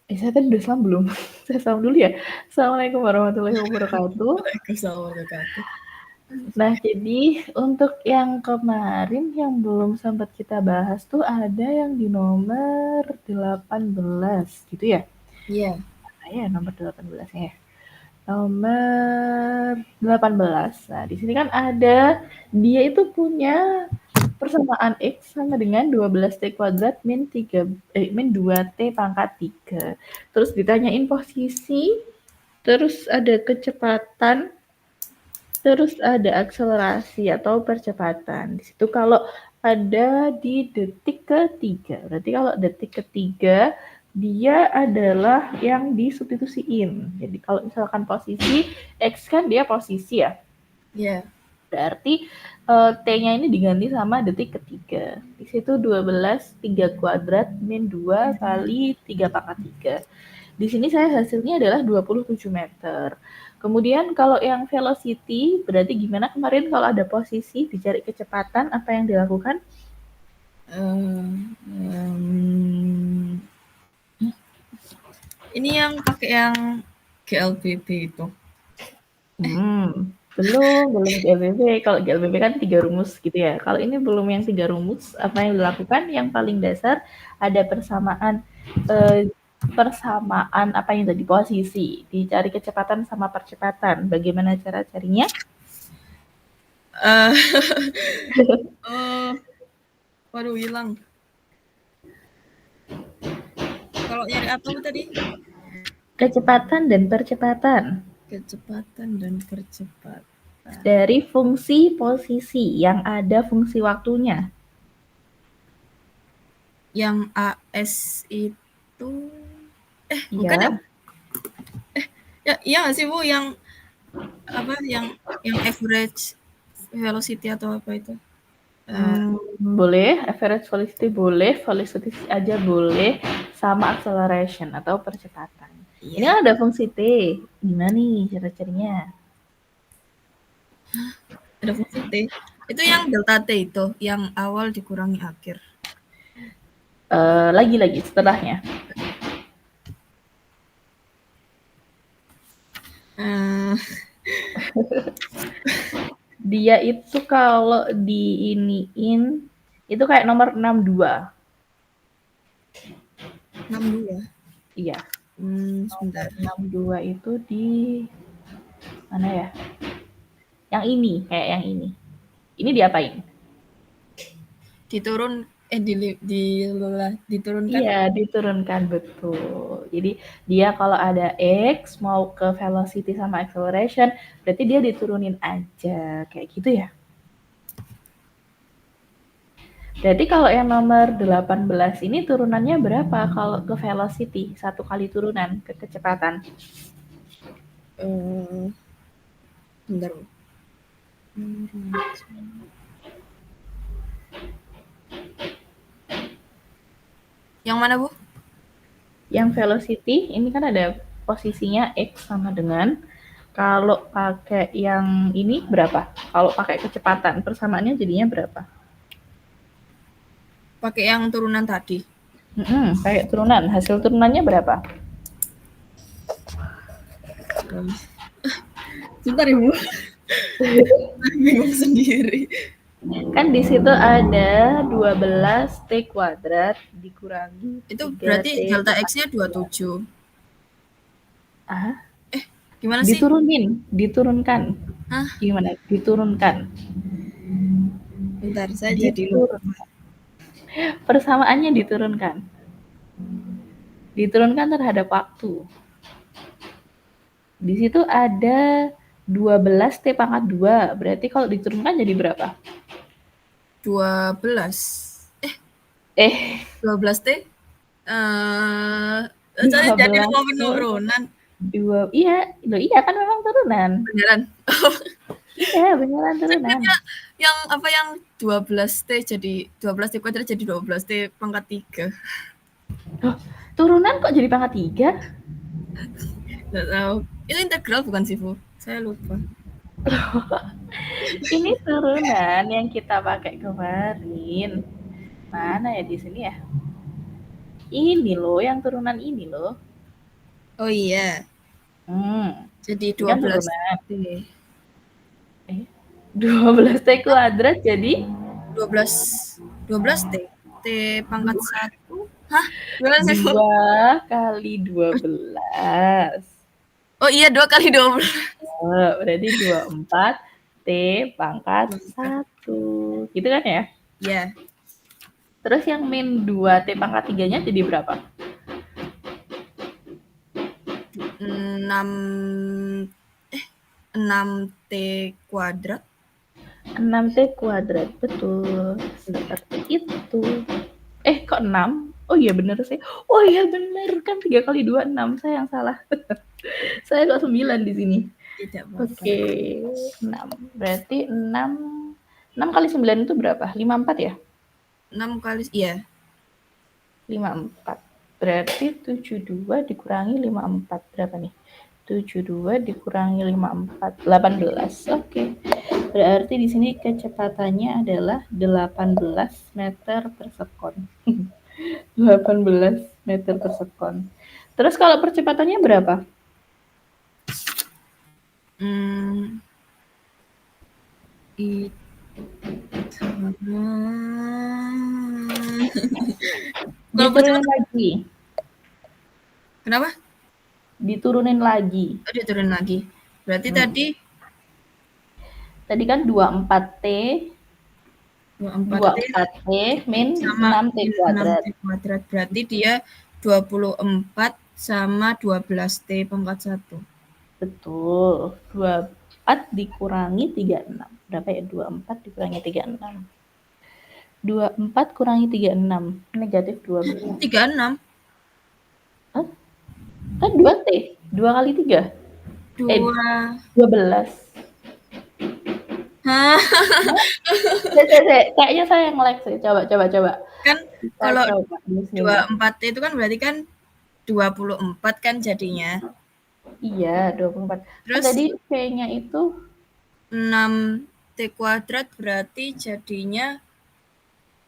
Saya tadi udah salam belum? Saya salam dulu ya. Assalamualaikum warahmatullahi wabarakatuh. Waalaikumsalam warahmatullahi wabarakatuh. Nah, jadi untuk yang kemarin yang belum sempat kita bahas tuh ada yang di nomor 18 gitu ya? Iya, Ya, nomor 18 ya. Nomor 18. Nah, di sini kan ada dia itu punya persamaan X sama dengan 12T kuadrat min 3 min 2T pangkat 3. Terus ditanyain posisi, terus ada kecepatan, terus ada akselerasi atau percepatan. Di situ kalau ada di detik ketiga. Berarti kalau detik ketiga dia adalah yang disubstitusiin. Jadi kalau misalkan posisi X kan dia posisi ya. iya. Berarti T-nya ini diganti sama detik ketiga. Di situ 12 3 kuadrat min 2 kali 3 pangkat 3. Di sini saya hasilnya adalah 27 meter. Kemudian kalau yang velocity, berarti gimana kemarin kalau ada posisi dicari kecepatan, apa yang dilakukan? Ini yang pakai yang GLBB itu. Belum GLBB. Kalau GLBB kan 3 rumus gitu ya. Kalau ini belum yang 3 rumus, apa yang dilakukan? Yang paling dasar ada persamaan apa yang tadi posisi, dicari kecepatan sama percepatan. Bagaimana cara carinya? Eh, oh, waduh hilang. Kalau nyari apa tadi? Kecepatan dan percepatan Kecepatan dan percepatan. dari fungsi posisi yang ada fungsi waktunya. Yang AS itu bukan ya? Iya. Ya, iya nggak sih Bu yang apa yang average velocity atau apa itu? Boleh, average velocity boleh, velocity aja boleh, sama acceleration atau percepatan. Ini Iya. kan ada fungsi T. Gimana nih cara carinya? Ada fungsi T. Itu yang delta T itu, yang awal dikurangi akhir. Lagi-lagi setelahnya. Eh, Dia itu kalau diiniin, itu kayak nomor 62. 62. Iya, nomor Sebentar. 62 itu di mana ya? Yang ini, kayak yang ini. Ini diapain? Diturun diturunkan. Iya, diturunkan betul. Jadi dia kalau ada X mau ke velocity sama acceleration, berarti dia diturunin aja kayak gitu ya. Berarti kalau yang nomor 18 ini turunannya berapa kalau ke velocity? Satu kali turunan ke kecepatan. Eh, bentar. Yang mana, Bu? Yang velocity ini kan ada posisinya X sama dengan kalau pakai yang ini berapa? Kalau pakai kecepatan persamaannya jadinya berapa? Pakai yang turunan tadi. Kayak turunan. Hasil turunannya berapa? Sebentar ya, Bu. Bingung sendiri. Kan di situ ada 12T kuadrat dikurangi Itu 3T berarti delta pangkat X-nya 3. 27. Ah, Gimana sih? diturunkan. Hah? Gimana? Diturunkan. Bentar, saya jadi lupa. Diturunkan. Persamaannya diturunkan. Diturunkan terhadap waktu. Di situ ada 12T pangkat 2. Berarti kalau diturunkan jadi berapa? 12. Eh, 12 T. Saya jadi 12 lupa T penurunan. iya, loh iya kan memang turunan. Beneran. Iya, beneran turunan. Yang apa yang 12 T jadi 12 T kuadrat jadi 12 T pangkat 3. Loh, turunan kok jadi pangkat 3? Nggak tahu. Itu integral bukan sih, Bu? Saya lupa. Ini turunan yang kita pakai kemarin. Mana ya di sini ya? Ini loh, yang turunan ini loh. Oh iya. Jadi Ini kan 12 turunan. T. 12 T kuadrat jadi 12 T. T pangkat 1. Hah? Gimana sih, Bu? 2 kali 12. Oh iya, 2 kali 12. Berarti 24 T pangkat 1. Gitu kan ya? Iya. Terus yang min 2 T pangkat 3-nya jadi berapa? 6 T kuadrat. 6T kuadrat, betul. Seperti itu. Kok 6? Oh iya bener sih. Oh iya bener, kan 3 kali 2, 6. Saya yang salah. Saya kok 9 di sini. Tidak apa-apa. Oke, 6. Berarti 6 kali 9 itu berapa? 54 ya? 6 kali, iya. 54. Berarti 72 dikurangi 54. Berapa nih? 72 dikurangi 54. 18. Oke. Berarti di sini kecepatannya adalah 18 meter per sekon. 18 meter per sekon. Terus kalau percepatannya berapa? Diturunin lagi. Kenapa? Diturunin lagi. Oh, diturunin lagi. Berarti tadi kan 24T 24T min sama 6T kuadrat. 6T kuadrat. Berarti dia 24 sama 12T pangkat 1. Betul. 24 dikurangi 36. Berapa ya? 24 dikurangi 36. 24 kurangi 36. Negatif 12. 36. Hah? Kan 2T. 2 kali 3. 12. Hah? Kayaknya saya yang lag sih. Coba. Kan Kita kalau coba di sini. 24T itu kan berarti kan 24 kan jadinya. Iya, 24. Kan Terus tadi P-nya itu 6T kuadrat berarti jadinya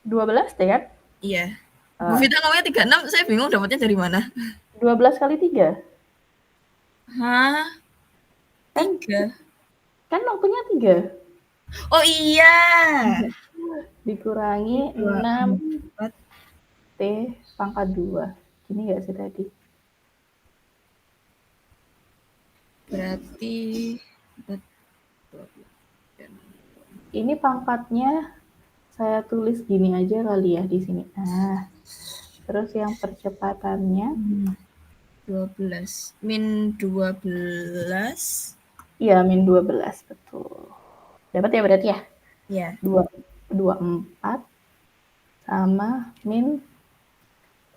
12T kan? iya. Bu Vita ngomongnya 36, saya bingung dapatnya dari mana. 12 kali 3. Hah? 3? Kan waktunya 3. Oh iya. Dikurangi 6 4. T pangkat 2. Gini nggak sih tadi? Berarti ini pangkatnya saya tulis gini aja kali ya di sini. Nah, terus yang percepatannya 12 min 12. Iya, min 12, betul. Dapat ya berarti ya? Iya. 24 sama min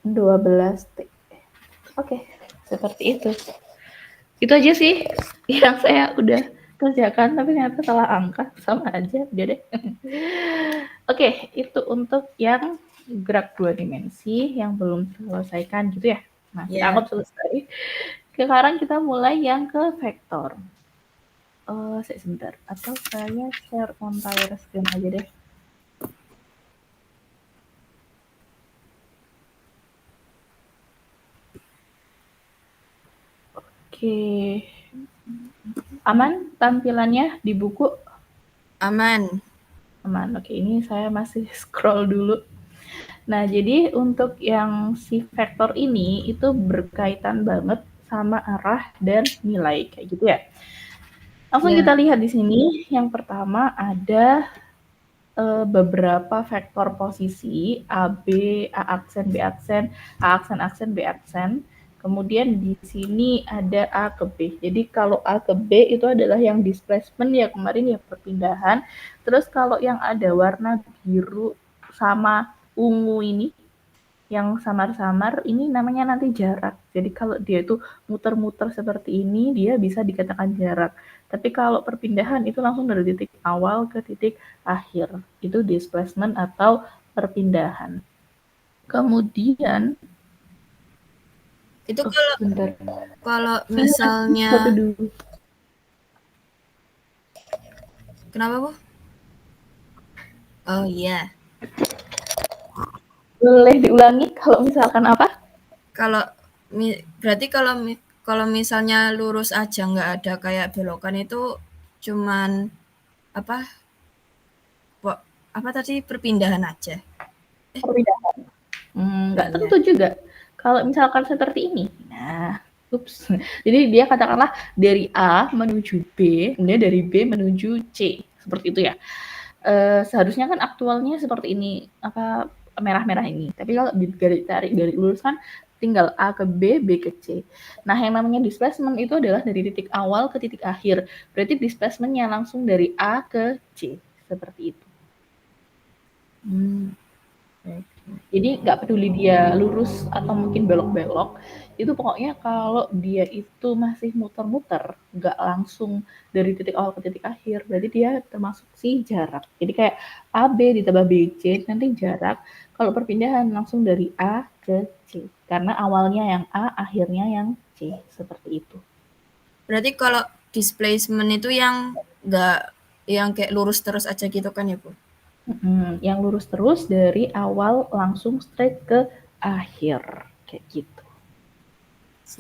12T. Oke, seperti itu. Itu aja sih yang saya udah kerjakan, tapi ternyata salah angka. Sama aja, udah deh. Oke, itu untuk yang gerak 2 dimensi yang belum terselesaikan gitu ya. Nah, kita anggap selesai. Sekarang kita mulai yang ke vektor. Sebentar, atau saya share entire screen aja deh. Oke. Aman tampilannya di buku? Aman. Oke, ini saya masih scroll dulu. Nah, jadi untuk yang si vektor ini itu berkaitan banget sama arah dan nilai kayak gitu ya. Langsung kita lihat di sini. Yang pertama ada beberapa vektor posisi A, B, A aksen, B aksen, A aksen, B aksen. Kemudian di sini ada A ke B. Jadi kalau A ke B itu adalah yang displacement ya kemarin ya perpindahan. Terus kalau yang ada warna biru sama ungu ini, yang samar-samar ini namanya nanti jarak. Jadi kalau dia itu muter-muter seperti ini, dia bisa dikatakan jarak. Tapi kalau perpindahan itu langsung dari titik awal ke titik akhir. Itu displacement atau perpindahan. Kemudian itu kalau misalnya kenapa, Bu? Oh iya. Boleh diulangi kalau misalkan apa? Berarti kalau kalau misalnya lurus aja nggak ada kayak belokan itu cuman apa apa tadi perpindahan aja. Perpindahan. Oh Nggak iya. tentu juga. Kalau misalkan seperti ini, nah, ups. Jadi dia katakanlah dari A menuju B, kemudian dari B menuju C, seperti itu ya. Seharusnya kan aktualnya seperti ini, apa merah-merah ini. Tapi kalau ditarik dari lurus kan tinggal A ke B, B ke C. Nah, yang namanya displacement itu adalah dari titik awal ke titik akhir. Berarti displacementnya langsung dari A ke C, seperti itu. Jadi nggak peduli dia lurus atau mungkin belok-belok, itu pokoknya kalau dia itu masih muter-muter, nggak langsung dari titik awal ke titik akhir, berarti dia termasuk si jarak. Jadi kayak AB ditambah BC, nanti jarak. Kalau perpindahan langsung dari A ke C, karena awalnya yang A, akhirnya yang C, seperti itu. Berarti kalau displacement itu yang nggak yang kayak lurus terus aja gitu kan ya Bu? Yang lurus terus dari awal langsung straight ke akhir, kayak gitu.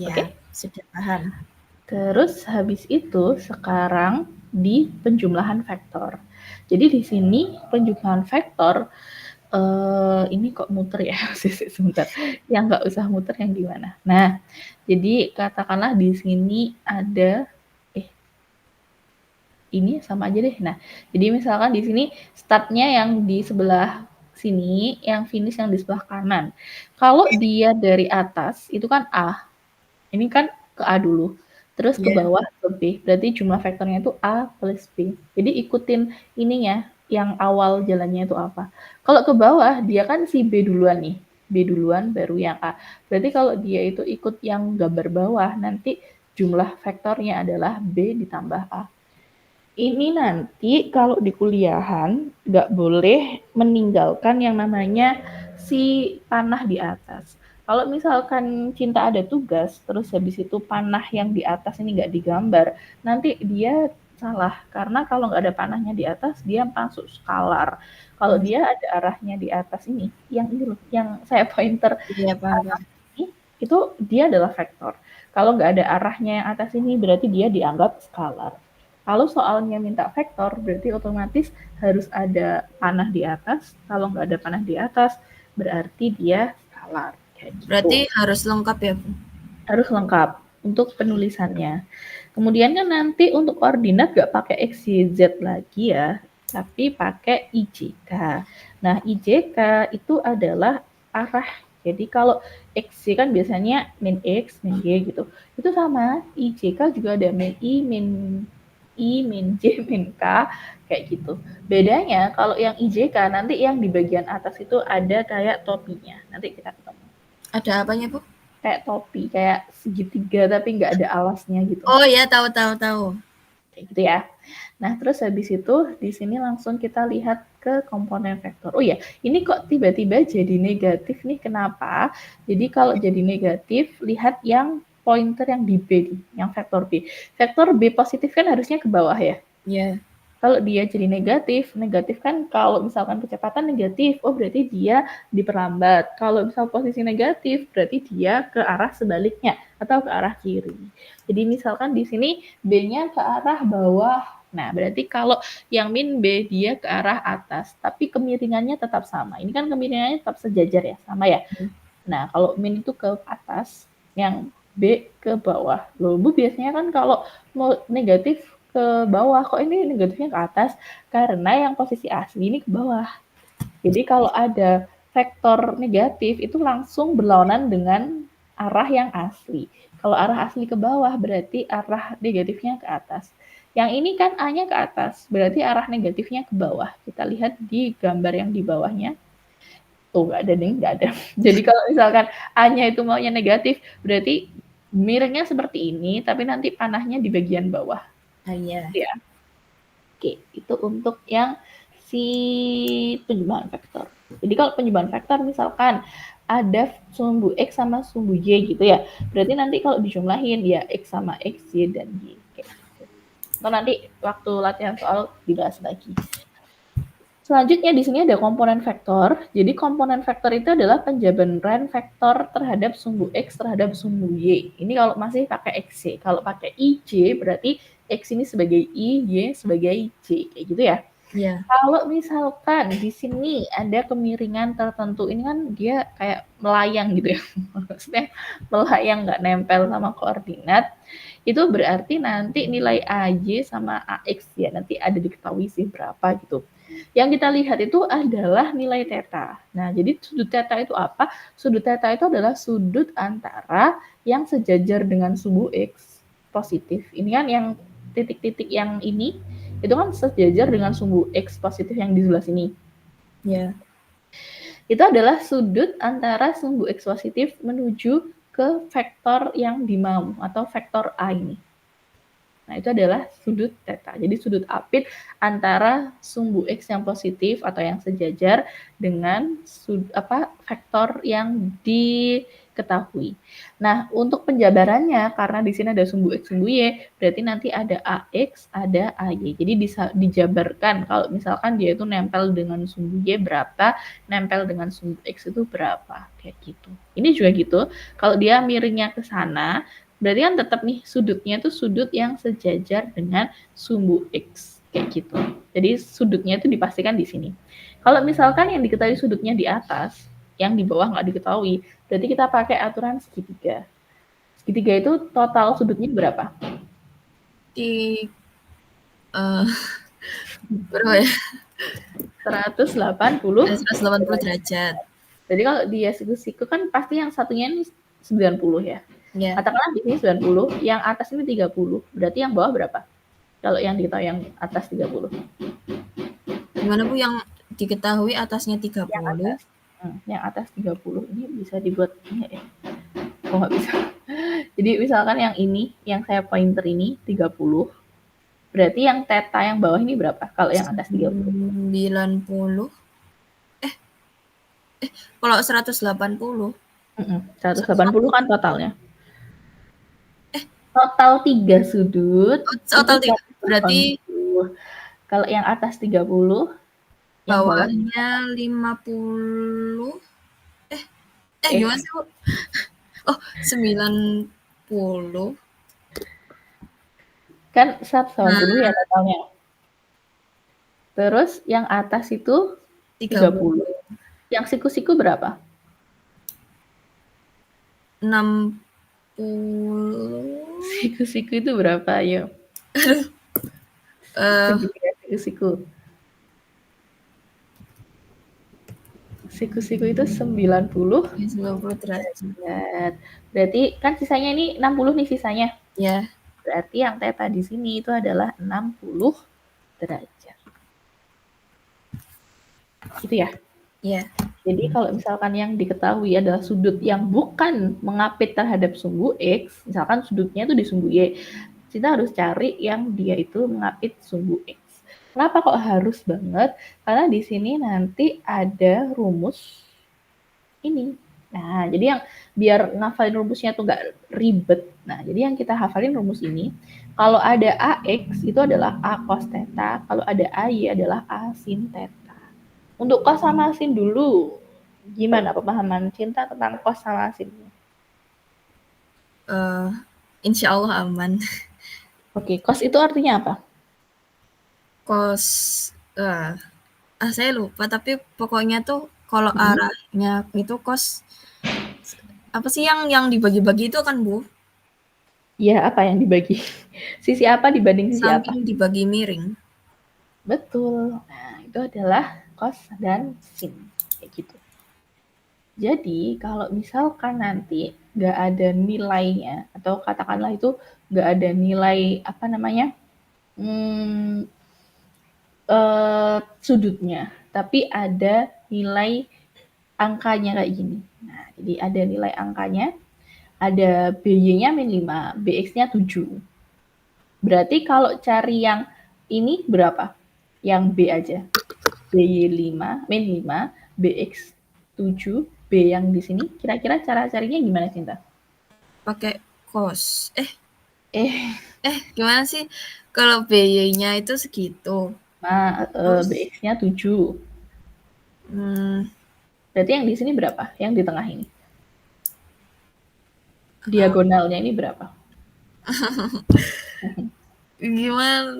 Oke? Siap, sudah paham. Terus habis itu sekarang di penjumlahan vektor. Jadi di sini penjumlahan vektor ini kok muter ya, sebentar. Yang nggak usah muter yang gimana? Nah, jadi katakanlah di sini ada ini sama aja deh. Nah, jadi misalkan di sini startnya yang di sebelah sini, yang finish yang di sebelah kanan. Kalau dia dari atas itu kan A, ini kan ke A dulu, terus ke Iya. bawah ke B, berarti jumlah vektornya itu A plus B. Jadi ikutin ininya, yang awal jalannya itu apa. Kalau ke bawah, dia kan si B duluan nih, B duluan baru yang A. Berarti kalau dia itu ikut yang gambar bawah, nanti jumlah vektornya adalah B ditambah A. Ini nanti kalau di kuliahan nggak boleh meninggalkan yang namanya si panah di atas. Kalau misalkan Cinta ada tugas, terus habis itu panah yang di atas ini nggak digambar, nanti dia salah. Karena kalau nggak ada panahnya di atas, dia masuk skalar. Kalau dia ada arahnya di atas ini, yang ini loh, yang saya pointer Iya paham, paham. ini, itu dia adalah vektor. Kalau nggak ada arahnya yang atas ini, berarti dia dianggap skalar. Kalau soalnya minta vektor, berarti otomatis harus ada panah di atas. Kalau nggak ada panah di atas, berarti dia skalar. Kayak gitu. Berarti harus lengkap ya Bu? Harus lengkap untuk penulisannya. Kemudian kan nanti untuk koordinat nggak pakai X, Y, Z lagi ya, tapi pakai IJK. Nah, IJK itu adalah arah. Jadi kalau X, Y kan biasanya min X, min Y gitu. Itu sama, IJK juga ada min I, min J, min K, kayak gitu. Bedanya kalau yang IJK nanti yang di bagian atas itu ada kayak topinya. Nanti kita ketemu. Ada apanya Bu? Kayak topi, kayak segitiga tapi nggak ada alasnya gitu. Oh ya, tahu tahu tahu. Kayak gitu ya. Nah, terus habis itu di sini langsung kita lihat ke komponen vektor. Oh ya, ini kok tiba-tiba jadi negatif nih, kenapa? Jadi kalau jadi negatif, lihat yang pointer yang di B, yang vektor B. Vektor B positif kan harusnya ke bawah ya. Iya. Kalau dia jadi negatif, negatif kan kalau misalkan kecepatan negatif, oh berarti dia diperlambat. Kalau misal posisi negatif, berarti dia ke arah sebaliknya atau ke arah kiri. Jadi misalkan di sini B-nya ke arah bawah. Nah, berarti kalau yang min B dia ke arah atas, tapi kemiringannya tetap sama. Ini kan kemiringannya tetap sejajar ya, sama ya. Nah, kalau min itu ke atas, yang B ke bawah. Loh, Bu biasanya kan kalau mau negatif ke bawah, kok ini negatifnya ke atas? Karena yang posisi asli ini ke bawah. Jadi kalau ada vektor negatif itu langsung berlawanan dengan arah yang asli. Kalau arah asli ke bawah berarti arah negatifnya ke atas. Yang ini kan A-nya ke atas, berarti arah negatifnya ke bawah. Kita lihat di gambar yang di bawahnya. Oh, nggak ada nih, nggak ada. Jadi kalau misalkan A-nya itu maunya negatif, berarti miringnya seperti ini, tapi nanti panahnya di bagian bawah. Ah, iya. Ya. Oke, itu untuk yang si penjumlahan vektor. Jadi kalau penjumlahan vektor misalkan ada sumbu X sama sumbu Y gitu ya, berarti nanti kalau dijumlahin ya X sama X, Y, dan Y. Kayak gitu. Atau nanti waktu latihan soal dibahas lagi. Selanjutnya di sini ada komponen vektor. Jadi komponen vektor itu adalah penjabaran vektor terhadap sumbu X terhadap sumbu Y. Ini kalau masih pakai XY. Kalau pakai IJ berarti X ini sebagai I, Y sebagai J. Kayak gitu ya. Iya. Kalau misalkan di sini ada kemiringan tertentu, ini kan dia kayak melayang gitu ya. Maksudnya melayang nggak nempel sama koordinat. Itu berarti nanti nilai AY sama AX ya nanti ada diketahui sih berapa gitu. Yang kita lihat itu adalah nilai theta. Nah, jadi sudut theta itu apa? Sudut theta itu adalah sudut antara yang sejajar dengan sumbu X positif. Ini kan yang titik-titik yang ini itu kan sejajar dengan sumbu X positif yang di sebelah sini. Ya. Itu adalah sudut antara sumbu X positif menuju ke vektor yang dimau atau vektor A ini. Nah, itu adalah sudut theta. Jadi sudut apit antara sumbu X yang positif atau yang sejajar dengan vektor yang diketahui. Nah, untuk penjabarannya karena di sini ada sumbu X, sumbu Y, berarti nanti ada AX, ada AY. Jadi dijabarkan kalau misalkan dia itu nempel dengan sumbu Y berapa, nempel dengan sumbu X itu berapa, kayak gitu. Ini juga gitu. Kalau dia miringnya ke sana, berarti kan tetap nih sudutnya itu sudut yang sejajar dengan sumbu X kayak gitu. Jadi sudutnya itu dipastikan di sini. Kalau misalkan yang diketahui sudutnya di atas, yang di bawah nggak diketahui, berarti kita pakai aturan segitiga. Segitiga itu total sudutnya berapa? Di berapa ya? 180. 180 derajat. Jadi kalau dia siku-siku kan pasti yang satunya ini 90 ya. Ya. Katakanlah di sini 90, yang atas ini 30. Berarti yang bawah berapa? Kalau yang diketahui yang atas 30. Gimana Bu yang diketahui atasnya 30? Yang atas 30 ini bisa dibuat ya. Oh nggak bisa. Jadi misalkan yang ini, yang saya pointer ini 30. Berarti yang theta yang bawah ini berapa? Kalau yang atas 30. 90. Kalau 180. 180 kan totalnya. Total 3 sudut. Total 3. Berarti kalau yang atas 30, yang bawahnya 50. Gimana sih Bu? Oh, 90. Kan 180 ya totalnya. Terus yang atas itu 30. Yang siku-siku berapa? 60. Siku-siku itu berapa? Ayo. Siku-siku. Siku-siku itu 90. 90 derajat. Berarti kan sisanya ini 60 nih sisanya. Ya. Berarti yang theta di sini itu adalah 60 derajat. Gitu ya? Iya. Jadi kalau misalkan yang diketahui adalah sudut yang bukan mengapit terhadap sumbu X, misalkan sudutnya itu di sumbu Y, kita harus cari yang dia itu mengapit sumbu X. Kenapa kok harus banget? Karena di sini nanti ada rumus ini. Nah, jadi yang biar ngafalin rumusnya tuh nggak ribet. Nah, jadi yang kita hafalin rumus ini, kalau ada AX itu adalah A cos theta, kalau ada AY adalah A sin theta. Untuk cos sama sin dulu, gimana pemahaman Cinta tentang cos sama sin? Insya Allah aman. Oke, cos itu artinya apa? Cos, saya lupa, tapi pokoknya tuh kalau arahnya itu cos, apa sih yang dibagi-bagi itu kan Bu? Ya, apa yang dibagi? Sisi apa dibanding sisi apa? Samping dibagi miring. Betul. Nah, itu adalah cos dan sin. Kayak gitu. Jadi, kalau misalkan nanti nggak ada nilainya, atau katakanlah itu nggak ada nilai, apa namanya, sudutnya, tapi ada nilai angkanya kayak gini. Nah, jadi ada nilai angkanya, ada BY-nya min 5, BX-nya 7. Berarti kalau cari yang ini berapa? Yang B aja. BY 5, min 5, BX 7, B yang di sini. Kira-kira cara carinya gimana, Cinta? Pakai cos. Gimana sih? Kalau BY-nya itu segitu. Terus BX-nya 7. Berarti yang di sini berapa? Yang di tengah ini. Diagonalnya ini berapa? gimana?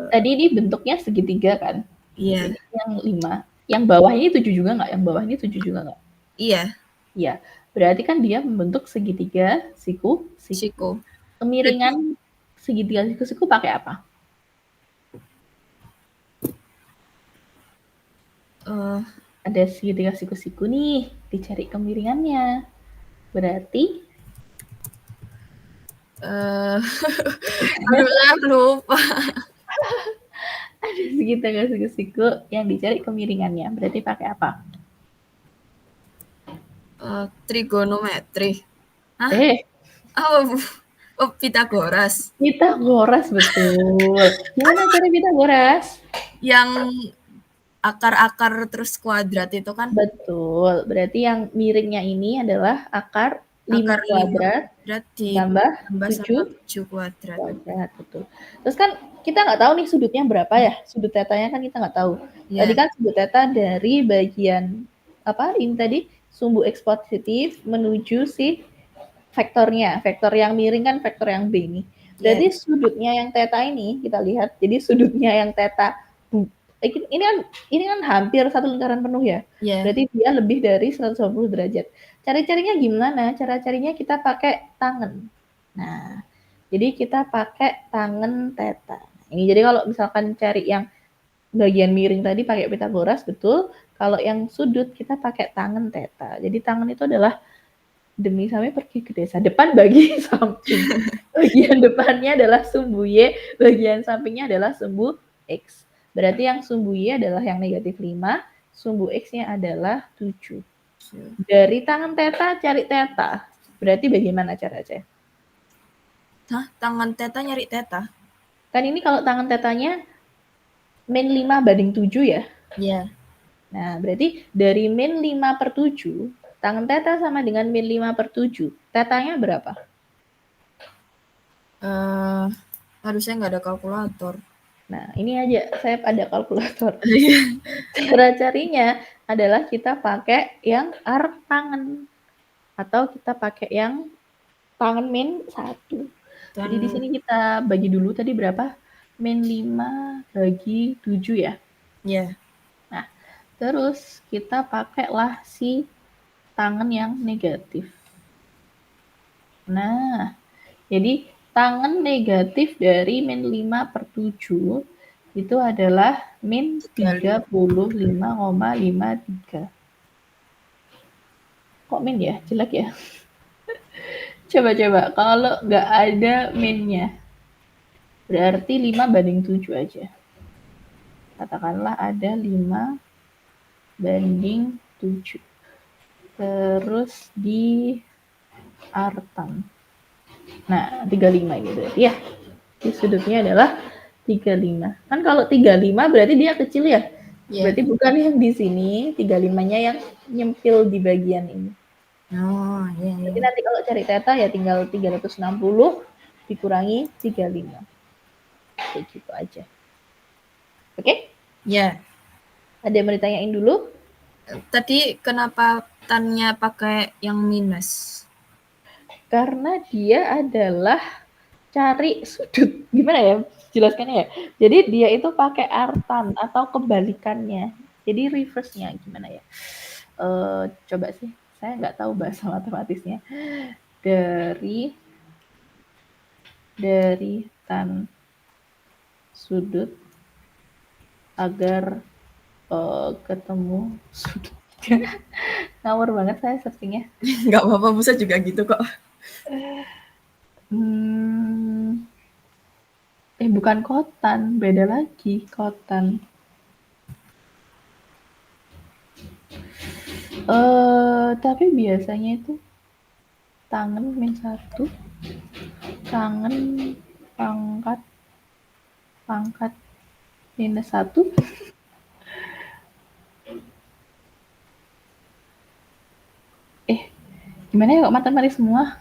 Tadi ini bentuknya segitiga kan? Iya, Ini yang 5. Yang bawah ini 7 juga nggak? Yang bawah ini 7 juga nggak? iya, Iya. Berarti kan dia membentuk segitiga siku-siku. siku. Jadi, Kemiringan segitiga siku-siku pakai apa? Ada segitiga siku-siku nih, dicari kemiringannya. Berarti aduh saya lupa. ada segitiga siku-siku yang dicari kemiringannya. Berarti pakai apa? Trigonometri. Hah? Eh, Oh, oh, Pitagoras. Pitagoras betul. Gimana cara Pitagoras? Yang akar-akar terus kuadrat itu kan Betul. Berarti yang miringnya ini adalah akar 5 akar 5 kuadrat kuadrat ditambah ditambah sama 7 7 kuadrat. kuadrat. Betul. Terus kan kita nggak tahu nih sudutnya berapa ya. Sudut tetanya kan kita nggak tahu. Tadi Ya, kan sudut teta dari bagian apa ini tadi sumbu X positif menuju si vektornya. Vektor yang miring kan vektor yang B ini. ya, Berarti sudutnya yang teta ini kita lihat. Jadi sudutnya yang teta ini kan hampir satu lingkaran penuh ya. ya. Berarti dia lebih dari 180 derajat. Cari-carinya gimana? Cara carinya kita pakai tangan. Nah, jadi kita pakai tangan teta. Ini jadi kalau misalkan cari yang bagian miring tadi pakai Pitagoras betul. Kalau yang sudut kita pakai tangan teta. Jadi tangan itu adalah demi sampai pergi ke desa. Depan bagi samping. Bagian depannya adalah sumbu Y, bagian sampingnya adalah sumbu X. Berarti yang sumbu Y adalah yang negatif 5, sumbu X-nya adalah 7. Dari tangan teta cari teta. Berarti bagaimana caranya? Hah, tangan teta nyari teta? Kan ini kalau tangan tetanya min 5 banding 7 ya. Iya. Nah, berarti dari min 5 per 7, tangan teta sama dengan min 5 per 7. Tetanya berapa? Harusnya nggak ada kalkulator. Nah, ini aja, saya ada kalkulator. Cara carinya adalah kita pakai yang arc tangan. Atau kita pakai yang tangan min 1. Jadi di sini kita bagi dulu tadi berapa? Min 5 bagi 7 ya. Iya. Nah, terus kita pakailah si tangan yang negatif. Nah, jadi tangan negatif dari min 5 per 7 itu adalah min 35,53. Kok min ya? Jelek ya? Coba-coba, kalau nggak ada minnya, berarti 5 banding 7 aja. Katakanlah ada 5 banding 7. Terus di artan. Nah, 35 ini berarti ya. Di sudutnya adalah 35. Kan kalau 35 berarti dia kecil ya? Yeah. Berarti bukan yang di sini, 35-nya yang nyempil di bagian ini. Oh, iya, Jadi iya. nanti kalau cari teta ya tinggal 360 dikurangi 35. Kayak gitu aja. Oke? Ya. Ada yang mau ditanyain dulu? Tadi kenapa tannya pakai yang minus? Karena dia adalah cari sudut. Gimana ya jelaskannya ya? Jadi dia itu pakai artan atau kebalikannya. Jadi reverse-nya gimana ya? Coba sih, saya nggak tahu bahasa matematisnya. Dari tan sudut agar ketemu sudut. Ngawur banget saya searchingnya. Nggak apa-apa, Busa juga gitu kok. Bukan kotan, beda lagi kotan. Tapi biasanya itu tangan min 1, tangan pangkat minus 1. Gimana ya kok matematis semua?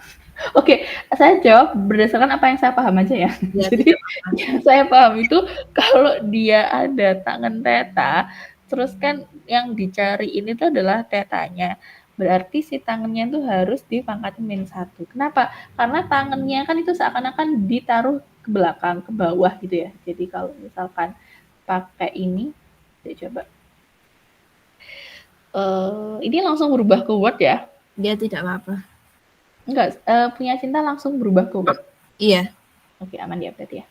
Oke, saya jawab berdasarkan apa yang saya paham aja ya. Ya, Jadi tidak apa-apa. yang saya paham itu kalau dia ada tangen theta, terus kan yang dicari ini tuh adalah tetanya. Berarti si tangannya itu harus dipangkatin -1. Kenapa? Karena tangannya kan itu seakan-akan ditaruh ke belakang, ke bawah gitu ya. Jadi kalau misalkan pakai ini, saya coba. Ini langsung berubah ke Word ya? Dia tidak apa-apa. Enggak, punya Cinta langsung berubah ke Word. Iya. Oke, aman ya berarti ya.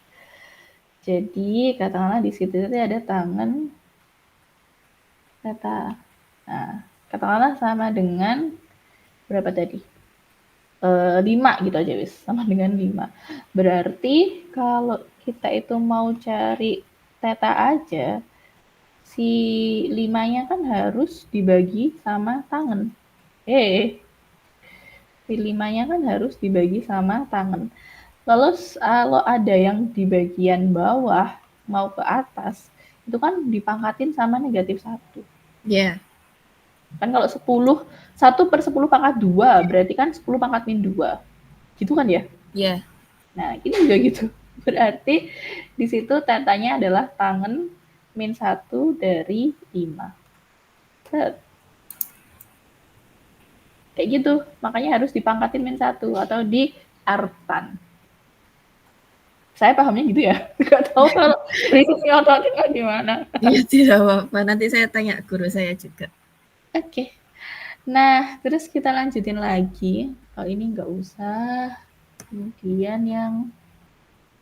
Jadi katakanlah di situ itu ada tangan theta. Nah, katakanlah sama dengan berapa tadi? 5 gitu aja wis, sama dengan 5. Berarti kalau kita itu mau cari theta aja, si 5-nya kan harus dibagi sama tangan. Si 5-nya kan harus dibagi sama tangan. Lalu kalau ada yang di bagian bawah mau ke atas, itu kan dipangkatin sama -1. Iya. Kan kalau 10, 1/10 pangkat 2, berarti kan 10 pangkat -2. Gitu kan ya? Iya. Nah, ini juga gitu. Berarti di situ tetanya adalah tangen -1 dari 5. Set. Kayak gitu. Makanya harus dipangkatin -1 atau diartan. Saya pahamnya gitu ya. Nggak tahu kalau prinsipnya ototnya gimana. Iya, tidak apa-apa. Nanti saya tanya guru saya juga. Oke. Nah, terus kita lanjutin lagi. Kalau ini nggak usah. Kemudian yang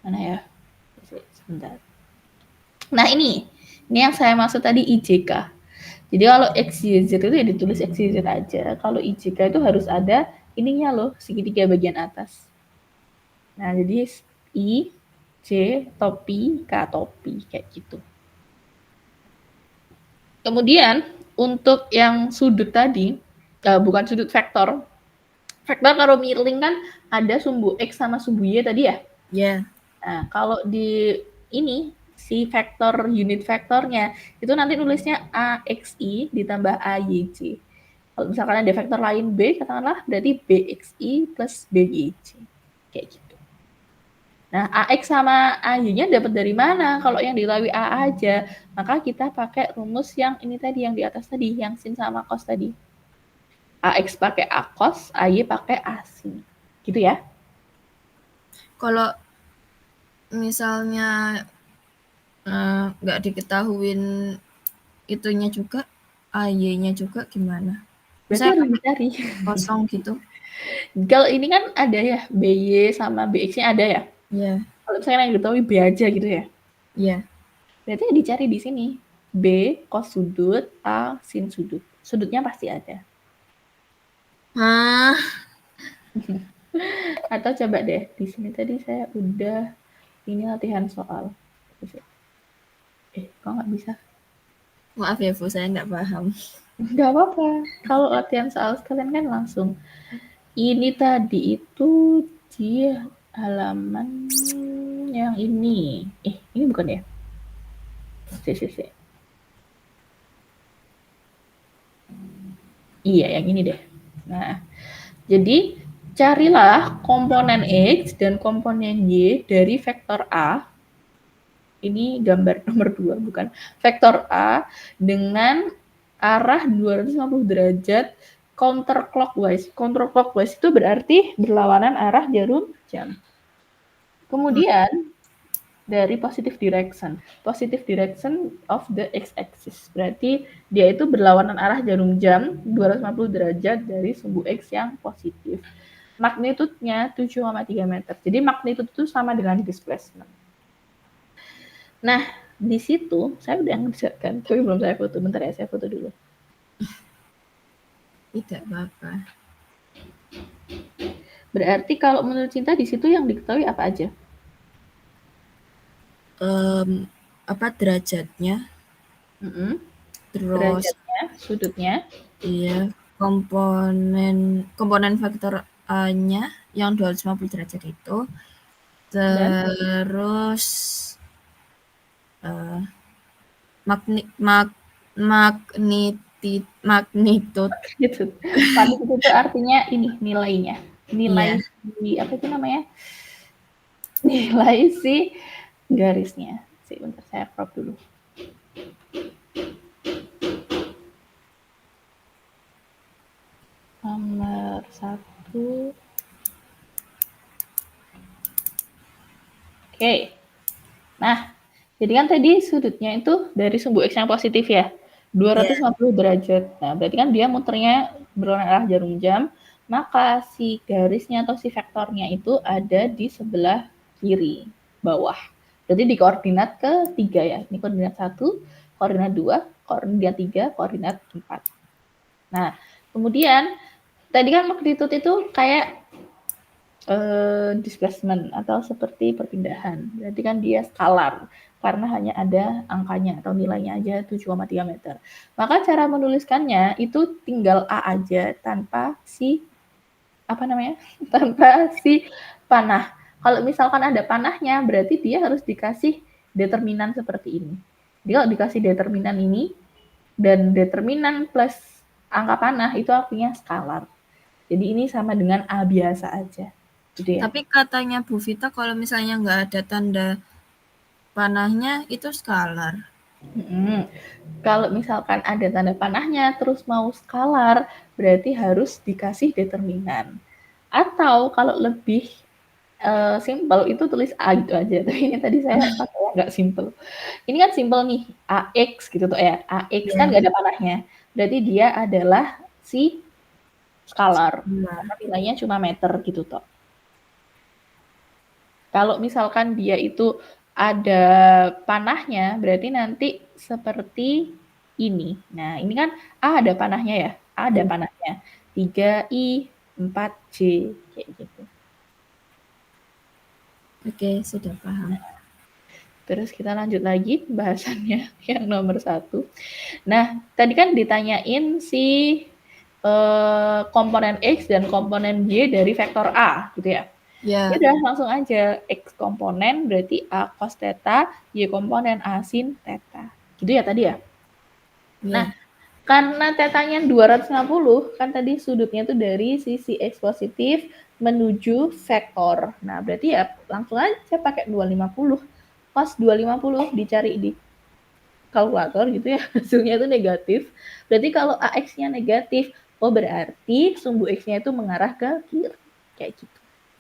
mana ya? Sebentar. Nah, ini yang saya maksud tadi IJK. Jadi kalau XYZ itu ya ditulis XYZ aja. Kalau IJK itu harus ada ininya loh, segitiga bagian atas. Nah, jadi I, J, topi, K, topi. Kayak gitu. Kemudian, untuk yang sudut tadi, bukan sudut vektor. Vektor kalau miring kan ada sumbu X sama sumbu Y tadi ya? Iya. Nah, kalau di ini, si vektor unit vektornya, itu nanti nulisnya AXI ditambah AYJ. Kalau misalkan ada vektor lain B, katakanlah berarti BXI plus BYJ. Kayak gitu. Nah, AX sama AY-nya dapat dari mana? Kalau yang dilalui A aja, maka kita pakai rumus yang ini tadi, yang di atas tadi, yang sin sama cos tadi. AX pakai A cos, AY pakai A sin. Gitu ya. Kalau misalnya nggak diketahuin itunya juga, AY-nya juga gimana? Berarti Misalnya harus dicari. kosong gitu. Kalau ini kan ada ya, BY sama BX-nya ada ya. Iya. Kalau misalnya yang diketahui B aja gitu ya. Iya. Berarti dicari di sini. B cos sudut, A sin sudut. Sudutnya pasti ada. Hah? Atau coba deh, di sini tadi saya udah ini latihan soal. Kok nggak bisa? Maaf ya Bu, saya nggak paham. Nggak apa-apa. Kalau latihan soal sekalian kan langsung. Ini tadi itu di halaman yang ini. Ini bukan ya? Si. Iya, yang ini deh. Nah, jadi carilah komponen X dan komponen Y dari vektor A. Ini gambar nomor 2, bukan. Vektor A dengan arah 250 derajat counterclockwise. Counterclockwise itu berarti berlawanan arah jarum jam. Kemudian dari positive direction of the x-axis. Berarti dia itu berlawanan arah jarum jam 250 derajat dari sumbu X yang positif. Magnitudenya 7,3 meter. Jadi magnitud itu sama dengan displacement. Nah, di situ saya udah ngerjakan, tapi belum saya foto. Bentar ya, saya foto dulu. Tidak apa-apa. Berarti kalau menurut Cinta di situ yang diketahui apa aja? Apa derajatnya? Terus derajatnya, sudutnya. Iya, komponen vektor A-nya yang 250 derajat itu. Terus magnitud. Gitu. Magnitud itu artinya ini nilainya. nilai Iya. apa itu namanya? Nilai si garisnya. Bentar saya crop dulu. Nomor 1. Oke. Nah, jadi kan tadi sudutnya itu dari sumbu X yang positif ya, Iya. 250 derajat. Nah, berarti kan dia muternya berlawanan arah jarum jam, maka si garisnya atau si vektornya itu ada di sebelah kiri bawah. Berarti di koordinat ketiga ya. Ini koordinat 1, koordinat 2, koordinat 3, koordinat 4. Nah, kemudian tadi kan magnitude itu kayak displacement atau seperti perpindahan. Berarti kan dia skalar karena hanya ada angkanya atau nilainya aja 7,3 meter. Maka cara menuliskannya itu tinggal A aja tanpa si apa namanya? Tanpa si panah. Kalau misalkan ada panahnya berarti dia harus dikasih determinan seperti ini. Jadi kalau dikasih determinan ini dan determinan plus angka panah itu artinya skalar. Jadi ini sama dengan A biasa aja. Gitu ya. Tapi katanya Bu Vita kalau misalnya nggak ada tanda panahnya itu skalar. Kalau misalkan ada tanda panahnya terus mau skalar, berarti harus dikasih determinan. Atau kalau lebih simple itu tulis A gitu aja. Tapi ini tadi saya pakai yang nggak simple. Ini kan simple nih, AX gitu tuh ya. AX kan Iya. nggak ada panahnya. Berarti dia adalah si skalar. Karena Skalar. nilainya cuma meter gitu toh. Kalau misalkan dia itu ada panahnya, berarti nanti seperti ini. Nah, ini kan A ada panahnya ya, A ada panahnya. 3I, 4J, kayak gitu. Oke, sudah paham. Terus kita lanjut lagi pembahasannya yang nomor 1. Nah, tadi kan ditanyain si komponen X dan komponen Y dari vektor A, gitu ya. Ya Ya. udah langsung aja X komponen berarti A cos theta, Y komponen A sin theta. Gitu ya tadi ya. Nah, Ya. karena tetanya 250, kan tadi sudutnya tuh dari sisi X positif menuju vektor. Nah, berarti ya langsung aja pakai 250. Cos 250 dicari di kalkulator gitu ya, hasilnya itu negatif. Berarti kalau AX-nya negatif, oh berarti sumbu X-nya itu mengarah ke kiri. Kayak gitu.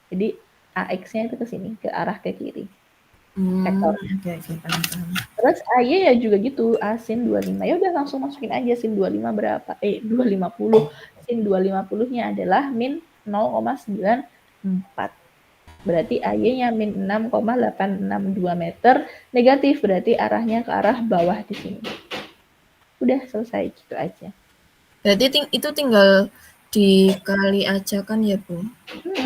Jadi AX-nya itu ke sini, ke arah ke kiri. Vektornya. Oke, paham. Terus AY ya juga gitu, A sin 25. Ya udah langsung masukin aja sin 25 berapa? 250. Sin 250-nya adalah min 0,94. Berarti AY-nya min 6,862 meter. Negatif berarti arahnya ke arah bawah di sini. Udah selesai gitu aja. Berarti itu tinggal dikali aja kan ya, Bu?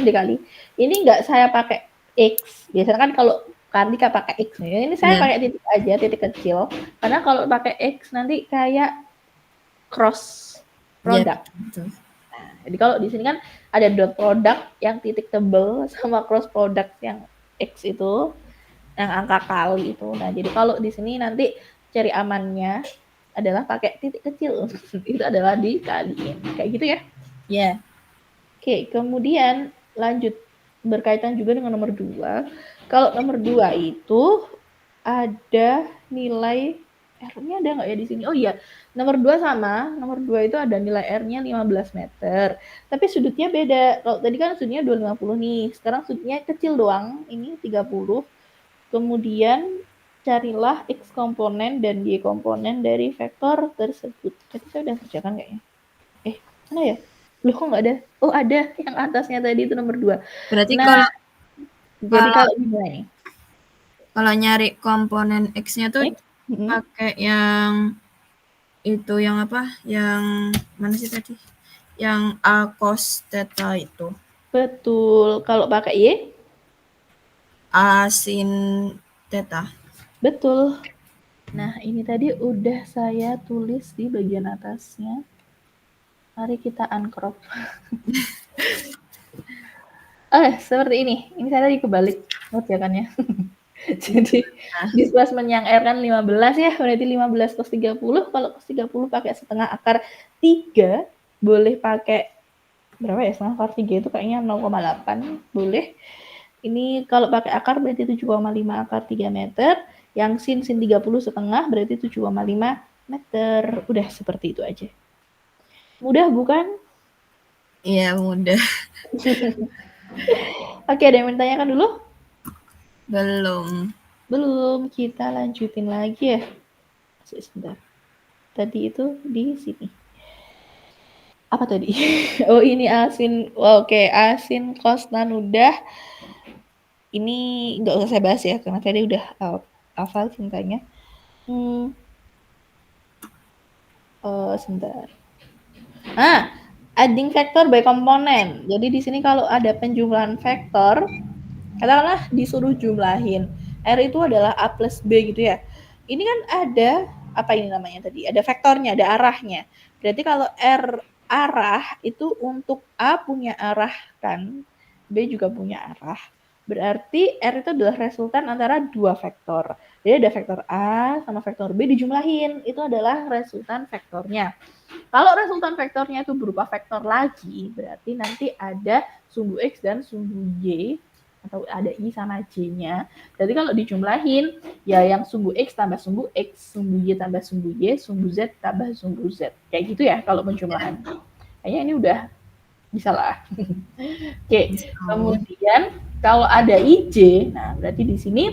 Dikali. Ini nggak saya pakai X. Biasanya kan kalau Kartika pakai X. Ini saya pakai titik aja, titik kecil. Karena kalau pakai X nanti kayak cross product. Betul. Nah, jadi kalau di sini kan ada dot product yang titik tebel sama cross product yang X itu, yang angka kali itu. Nah, jadi kalau di sini nanti cari amannya adalah pakai titik kecil. Itu adalah dikaliin. Kayak gitu ya. Ya. Oke, kemudian lanjut berkaitan juga dengan nomor 2. Kalau nomor 2 itu ada nilai R-nya ada nggak ya di sini? Oh iya, nomor 2 sama. Nomor 2 itu ada nilai R-nya 15 meter. Tapi sudutnya beda. Kalau tadi kan sudutnya 250 nih. Sekarang sudutnya kecil doang. Ini 30. Kemudian carilah X komponen dan Y komponen dari vektor tersebut. Tadi saya udah kerjakan nggak ya? Mana ya? Loh kok nggak ada? Oh ada, yang atasnya tadi itu nomor 2. Berarti Nah, jadi kalau gimana nih? Kalau nyari komponen X-nya tuh pakai yang itu yang apa? Yang mana sih tadi? Yang A cos theta itu. Betul. Kalau pakai Y? A sin theta. Betul. Nah, ini tadi udah saya tulis di bagian atasnya. Mari kita uncrop. Seperti ini. Ini saya tadi kebalik ngerjakannya. Jadi displacement yang R kan 15 ya, berarti 15 cos 30. Kalau cos 30 pakai setengah akar 3, boleh pakai berapa ya, setengah akar 3 itu kayaknya 0,8, boleh. Ini kalau pakai akar berarti 7,5 akar 3 meter, yang sin 30 setengah berarti 7,5 meter. Udah seperti itu aja. Mudah bukan? Iya, mudah. Oke, ada yang mau ditanyakan dulu? Belum. Belum, kita lanjutin lagi ya. Sebentar. Tadi itu di sini. Apa tadi? Oh, ini asin. Oke, asin kostan udah. Ini nggak usah saya bahas ya, karena tadi udah hafal cintanya. Sebentar. Adding vector by komponen. Jadi di sini kalau ada penjumlahan vektor, katakanlah disuruh jumlahin. R itu adalah A plus B gitu ya. Ini kan ada, apa ini namanya tadi? Ada vektornya, ada arahnya. Berarti kalau R arah itu untuk A punya arah kan, B juga punya arah. Berarti R itu adalah resultan antara dua vektor. Jadi ada vektor A sama vektor B dijumlahin. Itu adalah resultan vektornya. Kalau resultan vektornya itu berupa vektor lagi, berarti nanti ada sumbu X dan sumbu Y, atau ada I sama J-nya. Jadi kalau dijumlahin, ya yang sumbu X tambah sumbu X, sumbu Y tambah sumbu Y, sumbu Z tambah sumbu Z. Kayak gitu ya kalau penjumlahan. Kayaknya ini udah bisa lah. Oke, kemudian kalau ada IJ, nah berarti di sini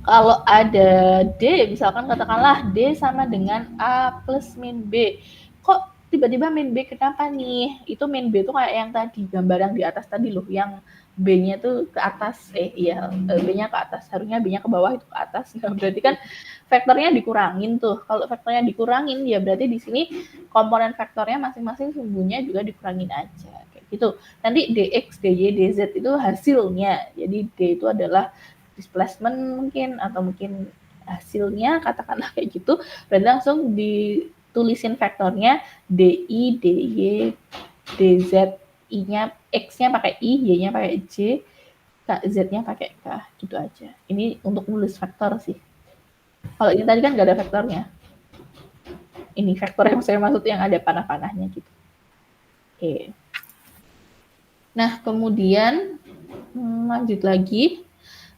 kalau ada D, misalkan katakanlah D sama dengan A plus min B. Kok tiba-tiba min B kenapa nih? Itu min B itu kayak yang tadi, gambar yang di atas tadi loh, yang B-nya tuh ke atas, B-nya ke atas, harusnya B-nya ke bawah itu ke atas. Nah, berarti kan vektornya dikurangin tuh. Kalau vektornya dikurangin, ya berarti di sini komponen vektornya masing-masing sumbunya juga dikurangin aja. Kayak gitu. Nanti DX, DY, DZ itu hasilnya. Jadi D itu adalah displacement mungkin, atau mungkin hasilnya, katakanlah kayak gitu. Berarti langsung ditulisin vektornya DI, DY, DZ, I-nya, X-nya pakai I, Y-nya pakai J, Z-nya pakai K, gitu aja. Ini untuk nulis vektor sih. Kalau ini tadi kan nggak ada vektornya. Ini vektor yang saya maksud yang ada panah-panahnya gitu. Oke. Nah, kemudian lanjut lagi.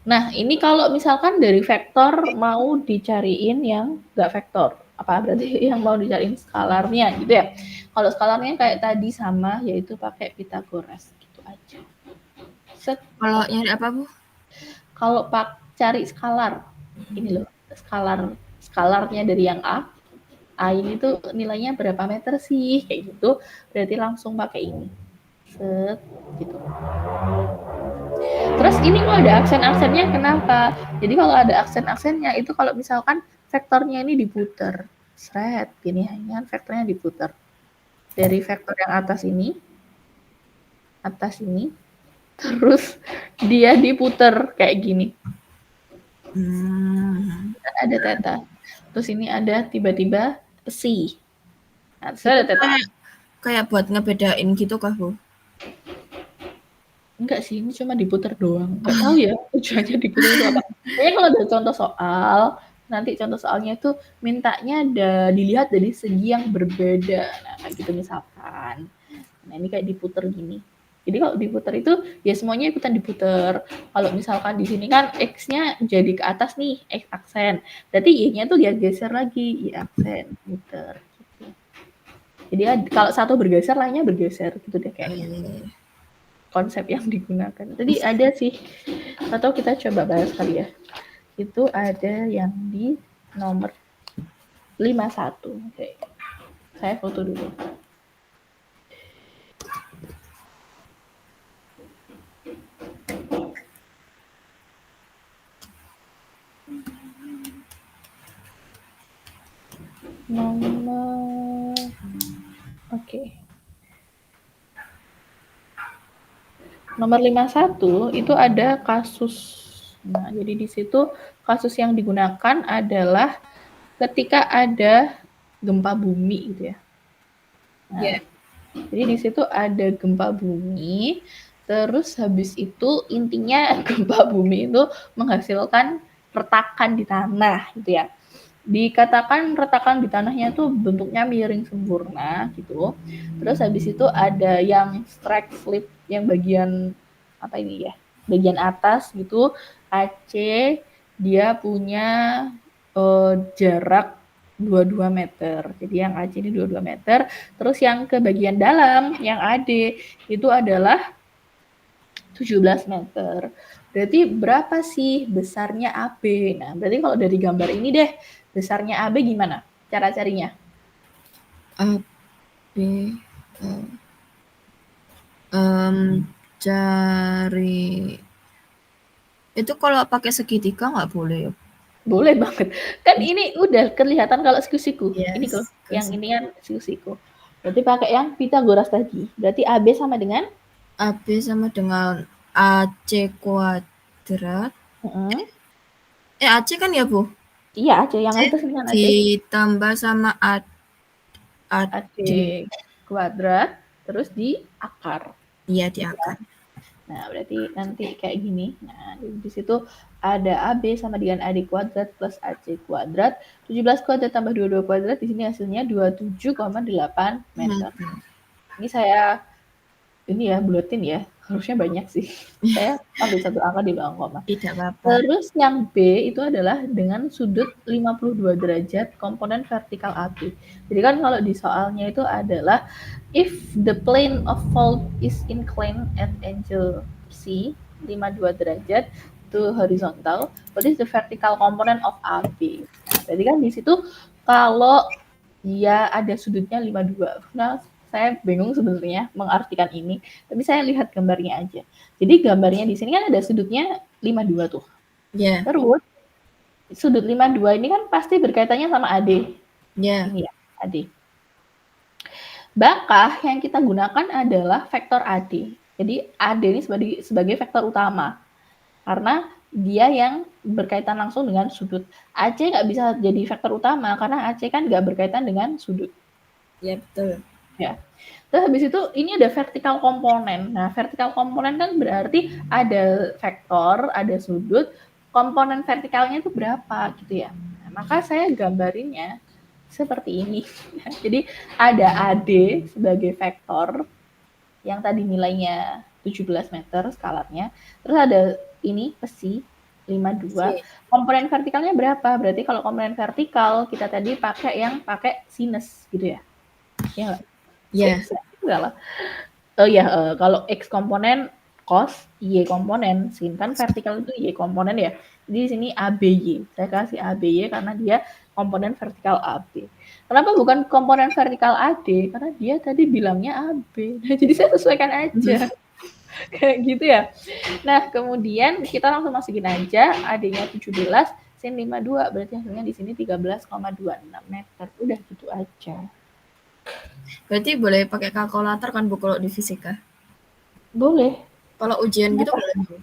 Nah, ini kalau misalkan dari vektor mau dicariin yang nggak vektor. Apa berarti yang mau dicariin skalarnya gitu ya. Kalau skalarnya kayak tadi sama, yaitu pakai Pythagoras gitu aja. Set. Kalau nyari apa, Bu? Kalau cari skalar, ini loh, skalarnya dari yang A ini tuh nilainya berapa meter sih, kayak gitu. Berarti langsung pakai ini. Set, gitu. Terus ini kalau ada aksen-aksennya kenapa? Jadi kalau ada aksen-aksennya itu kalau misalkan vektornya ini diputer, seret, gini hanya vektornya diputer. Dari vektor yang atas ini, terus dia diputer kayak gini. Ada theta. Terus ini ada tiba-tiba psi. Nah, terus ada theta. Kayak buat ngebedain gitu kah, Bu? Enggak sih, ini cuma diputer doang. Enggak tahu ya tujuannya diputer itu apa. Kayaknya kalau ada contoh soal, nanti contoh soalnya itu mintanya dilihat dari segi yang berbeda. Nah, kayak gitu misalkan. Nah, ini kayak diputer gini. Jadi kalau diputer itu ya semuanya ikutan diputer. Kalau misalkan di sini kan X-nya jadi ke atas nih, X aksen. Berarti Y-nya tuh dia geser lagi, Y aksen, muter gitu. Jadi kalau satu bergeser, lainnya bergeser gitu deh kayaknya. Konsep yang digunakan. Tadi ada sih, atau kita coba bahas kali ya. Itu ada yang di nomor 51. Oke. Saya foto dulu. Nomor Nomor 51 itu ada kasus. Nah, jadi di situ kasus yang digunakan adalah ketika ada gempa bumi gitu ya. Nah, jadi di situ ada gempa bumi, terus habis itu intinya gempa bumi itu menghasilkan retakan di tanah gitu ya. dikatakan retakan di tanahnya tuh bentuknya miring sempurna gitu. Terus habis itu ada yang strike slip yang bagian apa ini ya? Bagian atas gitu AC dia punya jarak 22 meter. Jadi yang AC ini 22 meter. Terus yang ke bagian dalam yang AD itu adalah 17 meter. Berarti berapa sih besarnya AB? Nah, berarti kalau dari gambar ini deh, besarnya AB gimana cara carinya? AB cari itu kalau pakai segitiga nggak boleh ya? Boleh banget. Kan ini udah kelihatan kalau siku-siku. Ini kok, Yes, yang ini kan siku-siku. Berarti pakai yang Pythagoras tadi. Berarti AB sama dengan AB sama dengan AC kuadrat. AC kan ya, Bu? Iya, AC yang C atas ini kan AC. ditambah sama AC kuadrat, terus di akar. Iya, di akar. Nah, berarti nanti kayak gini. Nah, di situ ada AB sama dengan AD kuadrat plus AC kuadrat. 17 kuadrat tambah 22 kuadrat, di sini hasilnya 27,8 meter. Ini saya ini ya buletin ya, harusnya banyak sih. Saya ambil satu angka di belakang koma. Tidak apa-apa. Terus yang B itu adalah dengan sudut 52 derajat komponen vertikal AB. Jadi kan kalau di soalnya itu adalah if the plane of fault is inclined at angle C 52 derajat itu horizontal, what is the vertical component of AB? Nah, berarti kan di situ kalau dia ada sudutnya 52. Nah, saya bingung sebenarnya mengartikan ini, tapi saya lihat gambarnya aja. Jadi gambarnya di sini kan ada sudutnya 52 tuh. Ya. Terus sudut 52 ini kan pasti berkaitannya sama AD. Ya. Ini ya, AD. Maka yang kita gunakan adalah vektor AD. Jadi AD ini sebagai vektor utama. Karena dia yang berkaitan langsung dengan sudut. AC nggak bisa jadi vektor utama karena AC kan nggak berkaitan dengan sudut. Ya, betul. Ya. Terus habis itu ini ada vertikal komponen. Nah, vertikal komponen kan berarti ada vektor, ada sudut, komponen vertikalnya itu berapa gitu ya. Nah, maka saya gambarinnya seperti ini. Jadi ada AD sebagai vektor yang tadi nilainya 17 meter skalarnya. Terus ada ini besi 52. Komponen vertikalnya berapa? Berarti kalau komponen vertikal kita tadi pakai yang pakai sinus gitu ya. Ya enggak? Ya. Enggak lah. Oh ya, kalau X komponen cos, Y komponen sin kan vertikal itu Y komponen ya. Jadi di sini ABY. Saya kasih ABY karena dia komponen vertikal AB. Kenapa bukan komponen vertikal AD? Karena dia tadi bilangnya AB. Nah, jadi saya sesuaikan aja. Kayak gitu ya. Nah, kemudian kita langsung masukin aja AD-nya 17, sin 52. Berarti hasilnya di sini 13,26 meter. Udah gitu aja. Berarti boleh pakai kalkulator kan, Bu, kalau di fisika? Boleh. Kalau ujian gitu boleh, Bu?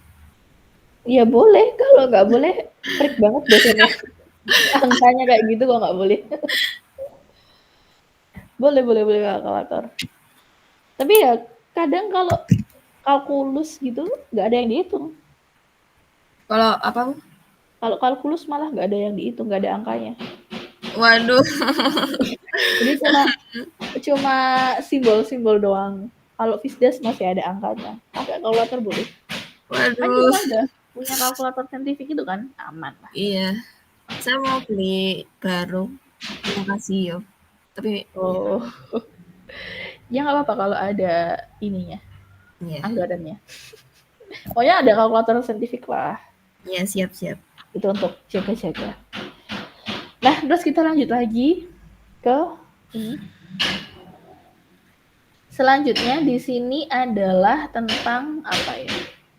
Iya boleh, kalau nggak boleh freak banget dosennya. Angkanya kayak gitu kok nggak boleh. boleh kalkulator. Tapi ya kadang kalau kalkulus gitu nggak ada yang dihitung. Kalau apa, Bu? Kalau kalkulus malah nggak ada yang dihitung, nggak ada angkanya. Waduh. Jadi cuma simbol-simbol doang. Kalau Fisdas masih ada angkanya. Pakai kalkulator boleh. Waduh. Kan kita udah punya kalkulator saintifik itu kan aman lah. Iya. Saya mau beli baru. Terima kasih yo. Tapi ya nggak apa-apa kalau ada ininya, anggarannya. Pokoknya ada kalkulator saintifik lah. Iya, siap-siap. Itu untuk jaga-jaga. Nah, terus kita lanjut lagi ke ini. Selanjutnya di sini adalah tentang apa ya?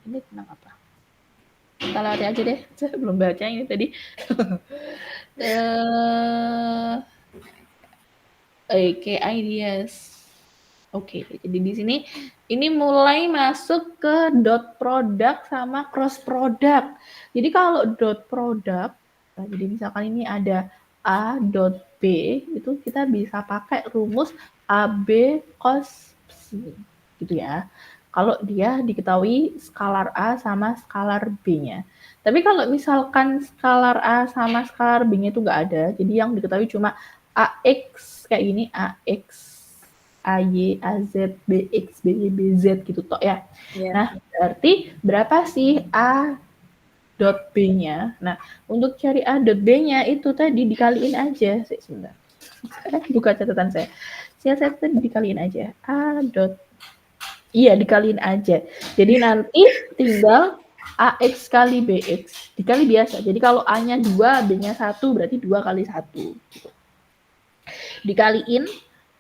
Ini tentang apa? Kita lari aja deh. Saya belum baca ini tadi. Key ideas. Oke, jadi di sini ini mulai masuk ke dot product sama cross product. Jadi kalau dot product, nah jadi misalkan ini ada A dot B, itu kita bisa pakai rumus AB cos C, gitu ya. kalau dia diketahui skalar A sama skalar B-nya. Tapi kalau misalkan skalar A sama skalar B-nya itu nggak ada, jadi yang diketahui cuma AX kayak gini, AX, AY, AZ, BX, BY, BZ gitu tok ya. Nah, berarti berapa sih A dot B-nya? Nah, untuk cari A dot B-nya itu tadi dikaliin aja. Sebentar. Buka catatan saya. Saya tadi dikaliin aja. A dot iya, dikaliin aja. Jadi nanti tinggal AX kali BX dikali biasa. Jadi kalau A-nya 2, B-nya 1, berarti 2 kali 1. Gitu. Dikaliin,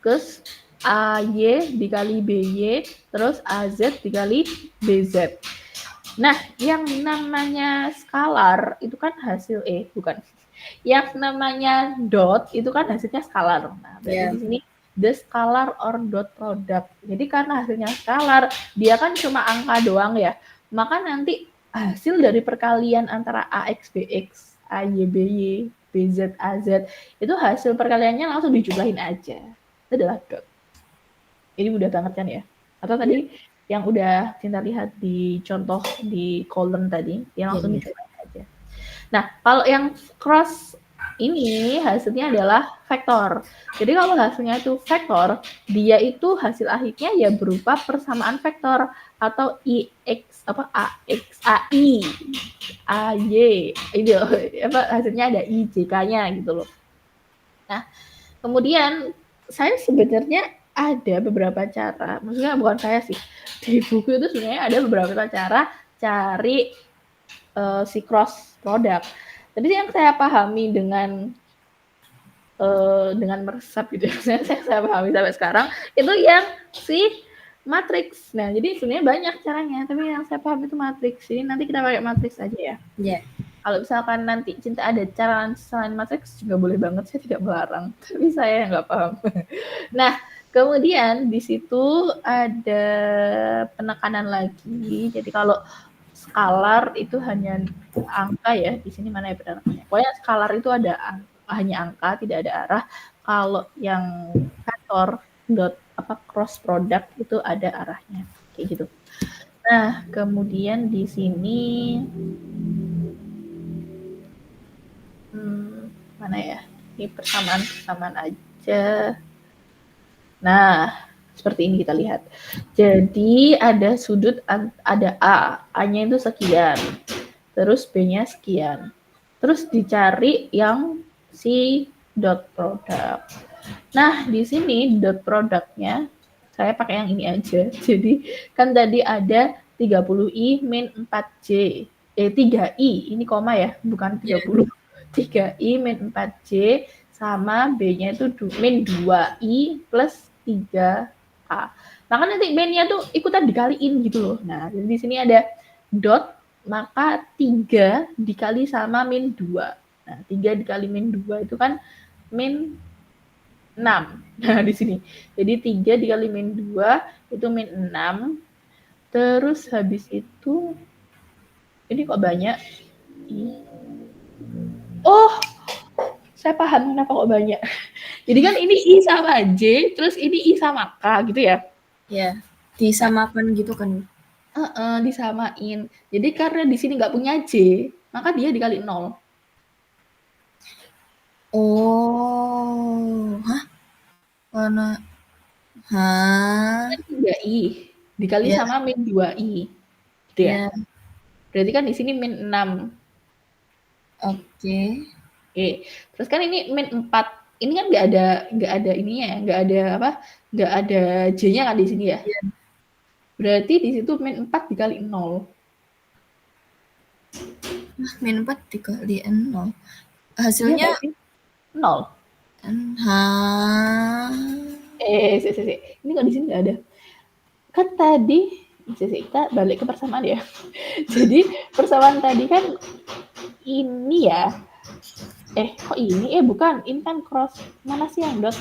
terus AY dikali BY, terus AZ dikali BZ. Nah, yang namanya skalar itu kan hasil bukan. Yang namanya dot itu kan hasilnya skalar. Nah, berarti di sini the scalar or dot product. Jadi karena hasilnya skalar, dia kan cuma angka doang ya. Maka nanti hasil dari perkalian antara AX, BX, AY, BY, BZ, AZ, itu hasil perkaliannya langsung dijumlahin aja. Itu adalah dot. Ini mudah banget kan ya? Atau tadi yang udah Cinta lihat di contoh di column tadi, yang langsung dijumlahin aja. Nah, kalau yang cross ini hasilnya adalah vektor. Jadi kalau hasilnya itu vektor, dia itu hasil akhirnya ya berupa persamaan vektor atau IX apa AX, AI, AY. Ini apa hasilnya ada IJK-nya gitu loh. Nah, kemudian saya sebenarnya ada beberapa cara, maksudnya bukan saya sih, di buku itu sebenarnya ada beberapa cara cari si cross product. Jadi yang saya pahami dengan meresap gitu ya, saya pahami sampai sekarang itu yang si matriks. Nah, jadi sebenarnya banyak caranya, tapi yang saya paham itu matriks. Jadi nanti kita pakai matriks aja ya. Iya. Kalau misalkan nanti Cinta ada cara selain matriks juga boleh banget, saya tidak melarang. Tapi saya nggak paham. Nah, kemudian di situ ada penekanan lagi. Jadi kalau skalar itu hanya angka ya. Di sini mana ya penekanan? Pokoknya skalar itu ada hanya angka, tidak ada arah. Kalau yang vektor dot apa cross product itu ada arahnya. Kayak gitu. Nah, kemudian di sini mana ya? Ini persamaan aja. Nah, seperti ini kita lihat. Jadi ada sudut, ada A. A-nya itu sekian. Terus B-nya sekian. Terus dicari yang si dot product. Nah, di sini dot productnya saya pakai yang ini aja. Jadi kan tadi ada 30I min 4J. 3I, ini koma ya, bukan 30. 3I min 4J sama B-nya itu min 2I plus 3K. Maka nanti B-nya tuh ikutan dikaliin gitu loh. Nah, jadi di sini ada dot, maka 3 dikali sama min 2. Nah, 3 dikali min 2 itu kan min 6. Nah, di sini. Jadi 3 dikali min 2 itu min 6. Terus habis itu ini kok banyak? Oh, saya paham kenapa kok banyak. Jadi kan ini I sama J, terus ini I sama K gitu ya? Iya, disamakan gitu kan? Disamain. Jadi karena di sini nggak punya J, maka dia dikali 0. Oh, hah? Warna, hah? 3I dikali sama min 2I. Gitu ya? Berarti kan di sini min 6. Oke. Terus kan ini min 4. Ini kan nggak ada ininya ya, nggak ada J-nya kan di sini ya. Berarti di situ min 4 dikali 0. Min 4 dikali 0. Hasilnya 0. Ini kok di sini nggak ada. Kan tadi kita balik ke persamaan ya. Jadi persamaan tadi kan ini ya. Kok ini? Bukan. Ini kan cross. Mana sih yang dot?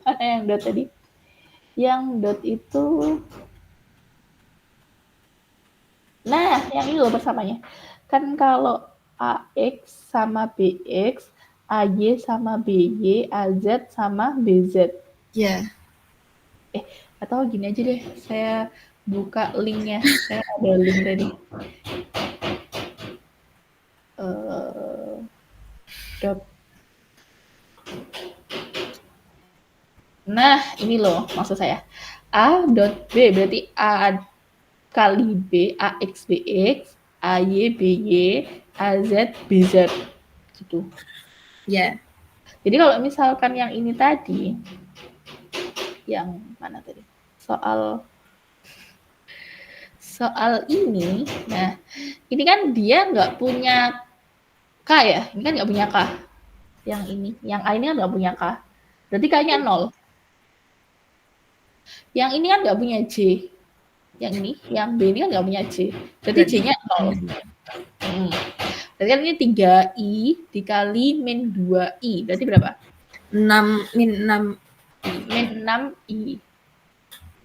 Mana yang dot tadi? Yang dot itu. Nah, yang ini loh persamaannya. Kan kalau AX sama BX, AY sama BY, AZ sama BZ. Iya. Atau gini aja deh. Saya buka linknya. Saya ada link tadi. Dot. Nah, ini loh maksud saya. A dot B berarti A kali B, AX BX, AY BY, AZ BZ gitu. Ya. Jadi kalau misalkan yang ini tadi, yang mana tadi? Soal ini, nah ini kan dia nggak punya K ya, ini kan nggak punya K. Yang ini, yang A ini kan nggak punya K. Berarti K-nya 0. Yang ini kan nggak punya J. Yang ini, yang B ini kan nggak punya J. Berarti J-nya 0. Berarti kan ini 3I dikali min 2I. Berarti berapa? 6 min 6 min 6I.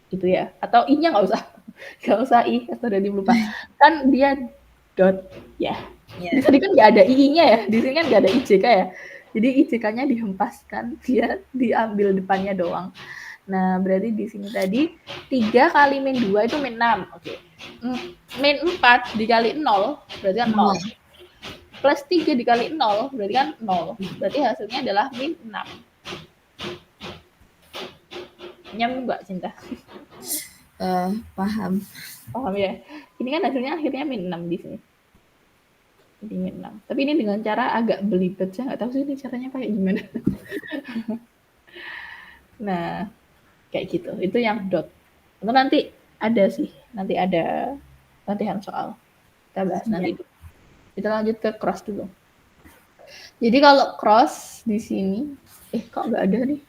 Gitu ya. Atau I-nya nggak usah. Nggak usah I, atau udah lupa. Kan dia dot ya. Di tadi kan nggak ada I-nya ya. Di sini kan nggak ada IJK ya. Jadi IJK-nya dihempaskan, dia diambil depannya doang. Nah, berarti di sini tadi 3 kali min 2 itu min 6. Oke. Min 4 dikali 0 berarti kan 0. Plus 3 dikali 0 berarti kan 0. Berarti hasilnya adalah min 6. Nyambung nggak, Cinta? Paham. Paham ya? Ini kan hasilnya akhirnya min 6 di sini. Jadi min 6. Tapi ini dengan cara agak belibet. Saya nggak tahu sih ini caranya kayak gimana. Nah, kayak gitu. Itu yang dot. Itu nanti ada sih. Nanti ada latihan soal. Kita bahas nanti. Kita lanjut ke cross dulu. Jadi kalau cross di sini, kok nggak ada nih?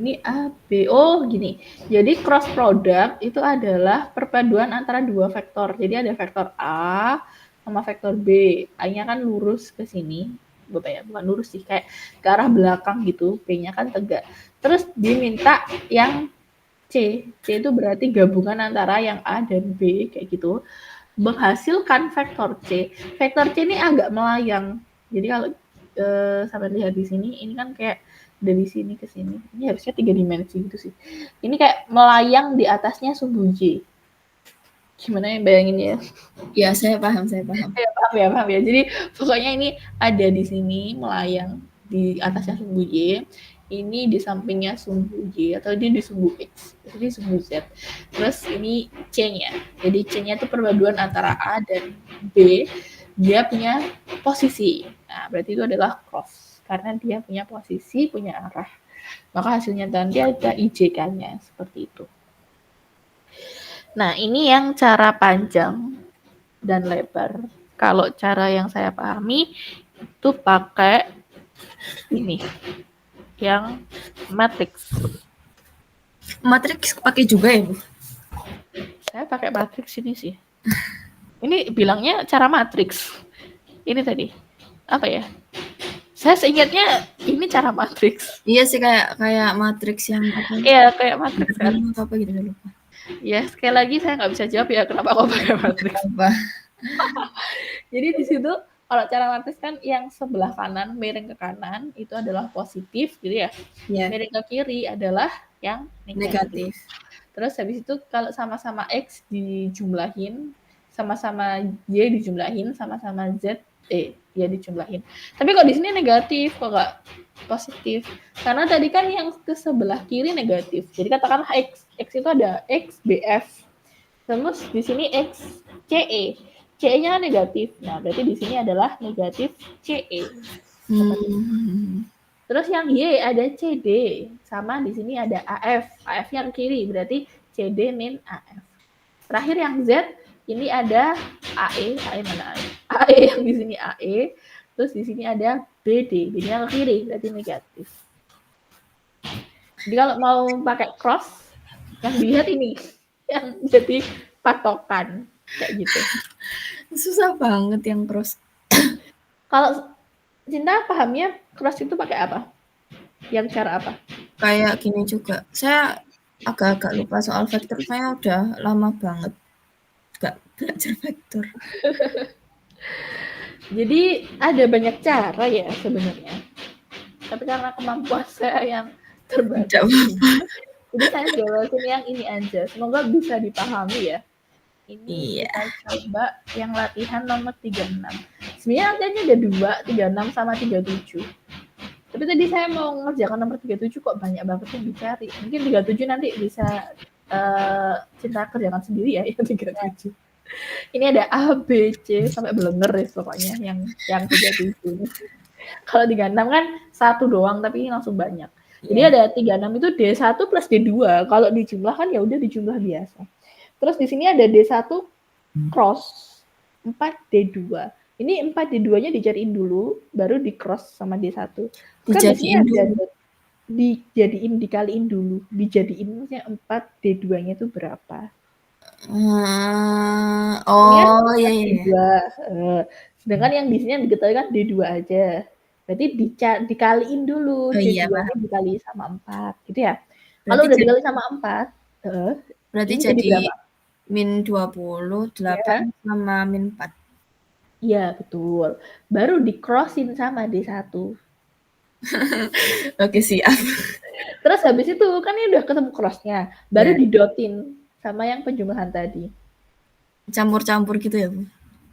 Ini A, B, oh gini. Jadi cross product itu adalah perpaduan antara dua vektor. Jadi ada vektor A sama vektor B. A-nya kan lurus ke sini. Bukan lurus sih, kayak ke arah belakang gitu. B-nya kan tegak. Terus diminta yang C. C itu berarti gabungan antara yang A dan B, kayak gitu. Menghasilkan vektor C. Vektor C ini agak melayang. Jadi kalau sampai lihat di sini, ini kan kayak dari sini ke sini. Ini harusnya 3 dimensi gitu sih. Ini kayak melayang di atasnya sumbu J. Gimana yang bayanginnya? Ya, saya paham. Paham ya. Jadi pokoknya ini ada di sini melayang di atasnya sumbu J. Ini di sampingnya sumbu J atau ini di sumbu X. Jadi sumbu Z. Terus ini C-nya. Jadi C-nya itu perpaduan antara A dan B. Dia punya posisi. Nah, berarti itu adalah cross. Karena dia punya posisi, punya arah. Maka hasilnya nanti ada IJK-nya. Seperti itu. Nah, ini yang cara panjang dan lebar. Kalau cara yang saya pahami, itu pakai ini. Yang matrix. Matrix pakai juga ya, Bu? Saya pakai matrix ini sih. Ini bilangnya cara matrix. Ini tadi. Apa ya? Saya seingatnya ini cara matrix. Iya sih, kayak matrix yang apa? Iya, kayak matrix kan. Apa gitu, lupa. Ya, sekali lagi saya nggak bisa jawab ya kenapa kok pakai matrix. Jadi di situ kalau cara matrix kan yang sebelah kanan miring ke kanan itu adalah positif gitu ya. Miring ke kiri adalah yang negatif. Terus habis itu kalau sama-sama X dijumlahin, sama-sama Y dijumlahin, sama-sama Z ya dijumlahin. Tapi kok di sini negatif, kok nggak positif? Karena tadi kan yang ke sebelah kiri negatif. Jadi katakanlah X itu ada X BF. Terus di sini X CE. CE-nya negatif. Nah, berarti di sini adalah negatif CE. Terus yang Y ada CD, sama di sini ada AF. AF-nya ke kiri, berarti CD min AF. Terakhir yang Z, ini ada AE mana AE? AE yang di sini AE, terus di sini ada BD, BD-nya ke kiri, berarti negatif. Jadi kalau mau pakai cross, yang dilihat ini, yang jadi patokan, kayak gitu. Susah banget yang cross. Kalau Cinta pahamnya cross itu pakai apa? Yang cara apa? Kayak gini juga. Saya agak-agak lupa soal vektor. Saya udah lama banget gak belajar vektor. Jadi ada banyak cara ya sebenarnya. Tapi karena kemampuan saya yang terbatas, Jadi saya jelasin yang ini aja, semoga bisa dipahami ya. Ini Iya. kita coba yang latihan nomor 36. Sebenarnya latihannya ada 2, 36 sama 37. Tapi tadi saya mau ngerjakan nomor 37 kok banyak banget yang dicari. Mungkin 37 nanti bisa Cinta kerjakan sendiri ya, yang 37. Ini ada A, B, C sampai blenger ya pokoknya yang 37 ini. Kalau 36 kan satu doang tapi langsung banyak. Jadi ada 36 itu D1 plus D2. Kalau dijumlahkan ya udah dijumlah biasa. Terus di sini ada D1 cross 4D2. Ini 4D2-nya dicariin dulu, baru di cross sama D1. Kan di sini ada dijadiin, dikaliin dulu. Dijadiinnya 4D2-nya itu berapa? Oh, iya. Sedangkan yang di sini yang diketahui kan D2 aja. Berarti dikaliin dulu, D2-nya dikali sama 4, gitu ya. Kalau udah dikali sama 4, berarti ini jadi berapa? min 20, 8 sama min 4. Iya, betul. Baru di-crossin sama D1. Oke, siap. Terus habis itu kan ini udah ketemu cross-nya, baru didotin sama yang penjumlahan tadi. Campur-campur gitu ya, Bu?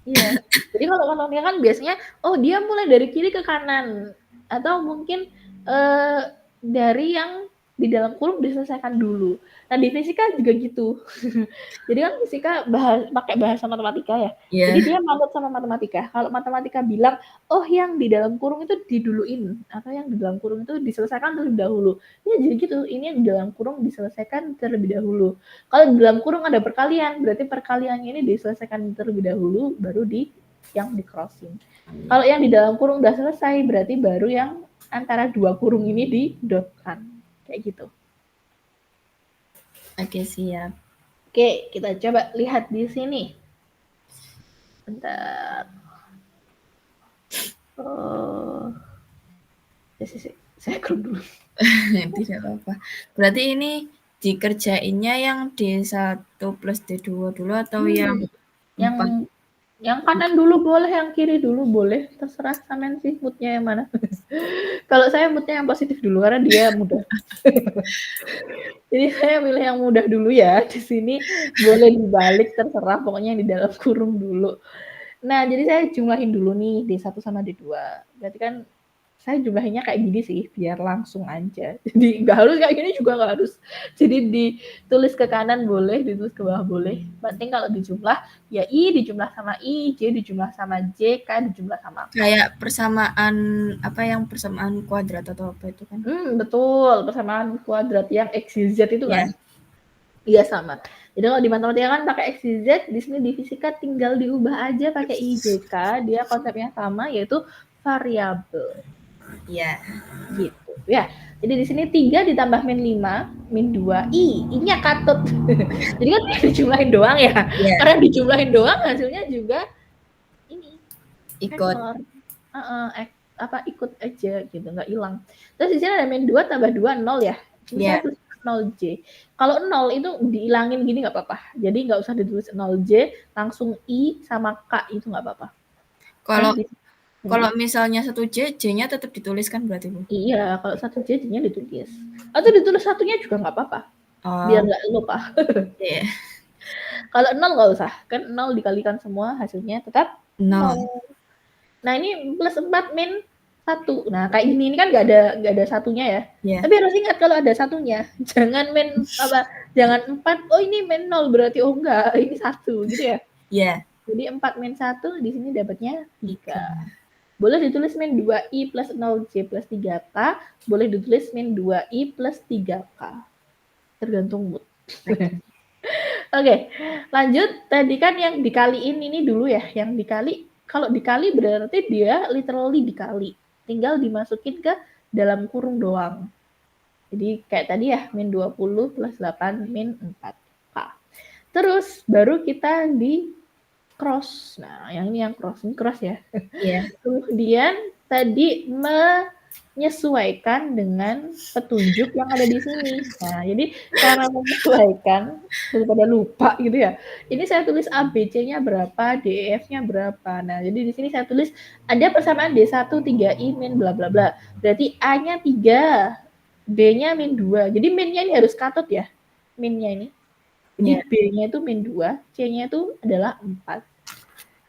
Iya. Jadi kalau kononnya kan biasanya, oh dia mulai dari kiri ke kanan, atau mungkin dari yang di dalam kurung diselesaikan dulu. Nah di fisika juga gitu. Jadi kan fisika pakai bahasa matematika ya. Jadi dia manut sama matematika. Kalau matematika bilang, oh yang di dalam kurung itu diduluin, atau yang di dalam kurung itu diselesaikan terlebih dahulu. Ya jadi gitu, ini yang di dalam kurung diselesaikan terlebih dahulu. Kalau di dalam kurung ada perkalian, berarti perkaliannya ini diselesaikan terlebih dahulu, baru yang di crossing. Kalau yang di dalam kurung udah selesai, berarti baru yang antara dua kurung ini didotkan. Kayak gitu. Oke, siap. Oke, kita coba lihat di sini. Bentar. Saya scroll dulu. Tidak apa-apa. Berarti ini dikerjainnya yang D1 plus D2 dulu atau yang 4? Yang kanan dulu boleh, yang kiri dulu boleh, terserah sampean sih moodnya yang mana. Kalau saya moodnya yang positif dulu karena dia mudah. Jadi saya pilih yang mudah dulu ya. Di sini boleh dibalik, terserah pokoknya yang di dalam kurung dulu. Nah, jadi saya jumlahin dulu nih D1 sama D2. Berarti kan saya jumlahinnya kayak gini sih, biar langsung aja. Jadi nggak harus kayak gini juga nggak harus. Jadi ditulis ke kanan boleh, ditulis ke bawah boleh. Penting kalau dijumlah, ya I dijumlah sama I, J dijumlah sama J, K dijumlah sama K. Kayak persamaan, persamaan kuadrat atau apa itu kan? Betul, persamaan kuadrat yang X, Y, Z itu kan? Iya sama. Jadi kalau di matematika kan pakai X, Y, Z, di sini di fisika tinggal diubah aja pakai I, J, K. Dia konsepnya sama, yaitu variabel. Iya. Gitu ya. Jadi di sini 3 ditambah min 5, min 2, I-nya katut. Jadi kan dijumlahin doang ya. Karena dijumlahin doang hasilnya juga ini ikut. Ikut aja gitu, nggak hilang. Terus di sini ada min 2 tambah 2, 0 ya. Ini saya tulis 0J. Kalau 0 itu dihilangin gini nggak apa-apa. Jadi nggak usah ditulis 0J, langsung I sama K itu nggak apa-apa. Kalau misalnya 1J, J-nya tetap ditulis kan berarti, Bu? Iya, kalau 1J, J-nya ditulis. Atau ditulis satunya juga nggak apa-apa. Biar nggak lupa. Iya. Kalau 0 nggak usah. Kan 0 dikalikan semua, hasilnya tetap 0. Nah, ini plus 4 min 1. Nah, kayak gini ini kan nggak ada satunya ya. Tapi harus ingat kalau ada satunya. Jangan jangan 4, oh ini min 0 berarti oh enggak, ini 1 gitu ya. Iya. Jadi 4 min 1 di sini dapatnya 3. Boleh ditulis min 2i plus 0j plus 3k, boleh ditulis min 2i plus 3k. Tergantung mood. Oke, lanjut. Tadi kan yang dikaliin ini dulu ya, yang dikali. Kalau dikali berarti dia literally dikali. Tinggal dimasukin ke dalam kurung doang. Jadi kayak tadi ya, min 20 plus 8 min 4k. Terus baru kita di cross. Nah, yang ini yang cross. Ini cross ya. Kemudian tadi menyesuaikan dengan petunjuk yang ada di sini. Nah, jadi cara menyesuaikan daripada lupa gitu ya. Ini saya tulis ABC-nya berapa, DEF-nya berapa. Nah, jadi di sini saya tulis ada persamaan D1 3I min bla bla bla. Berarti A-nya 3, B-nya min 2. Jadi min-nya ini harus katut ya. Min-nya ini. Jadi Ya. B-nya itu min 2, C-nya itu adalah 4.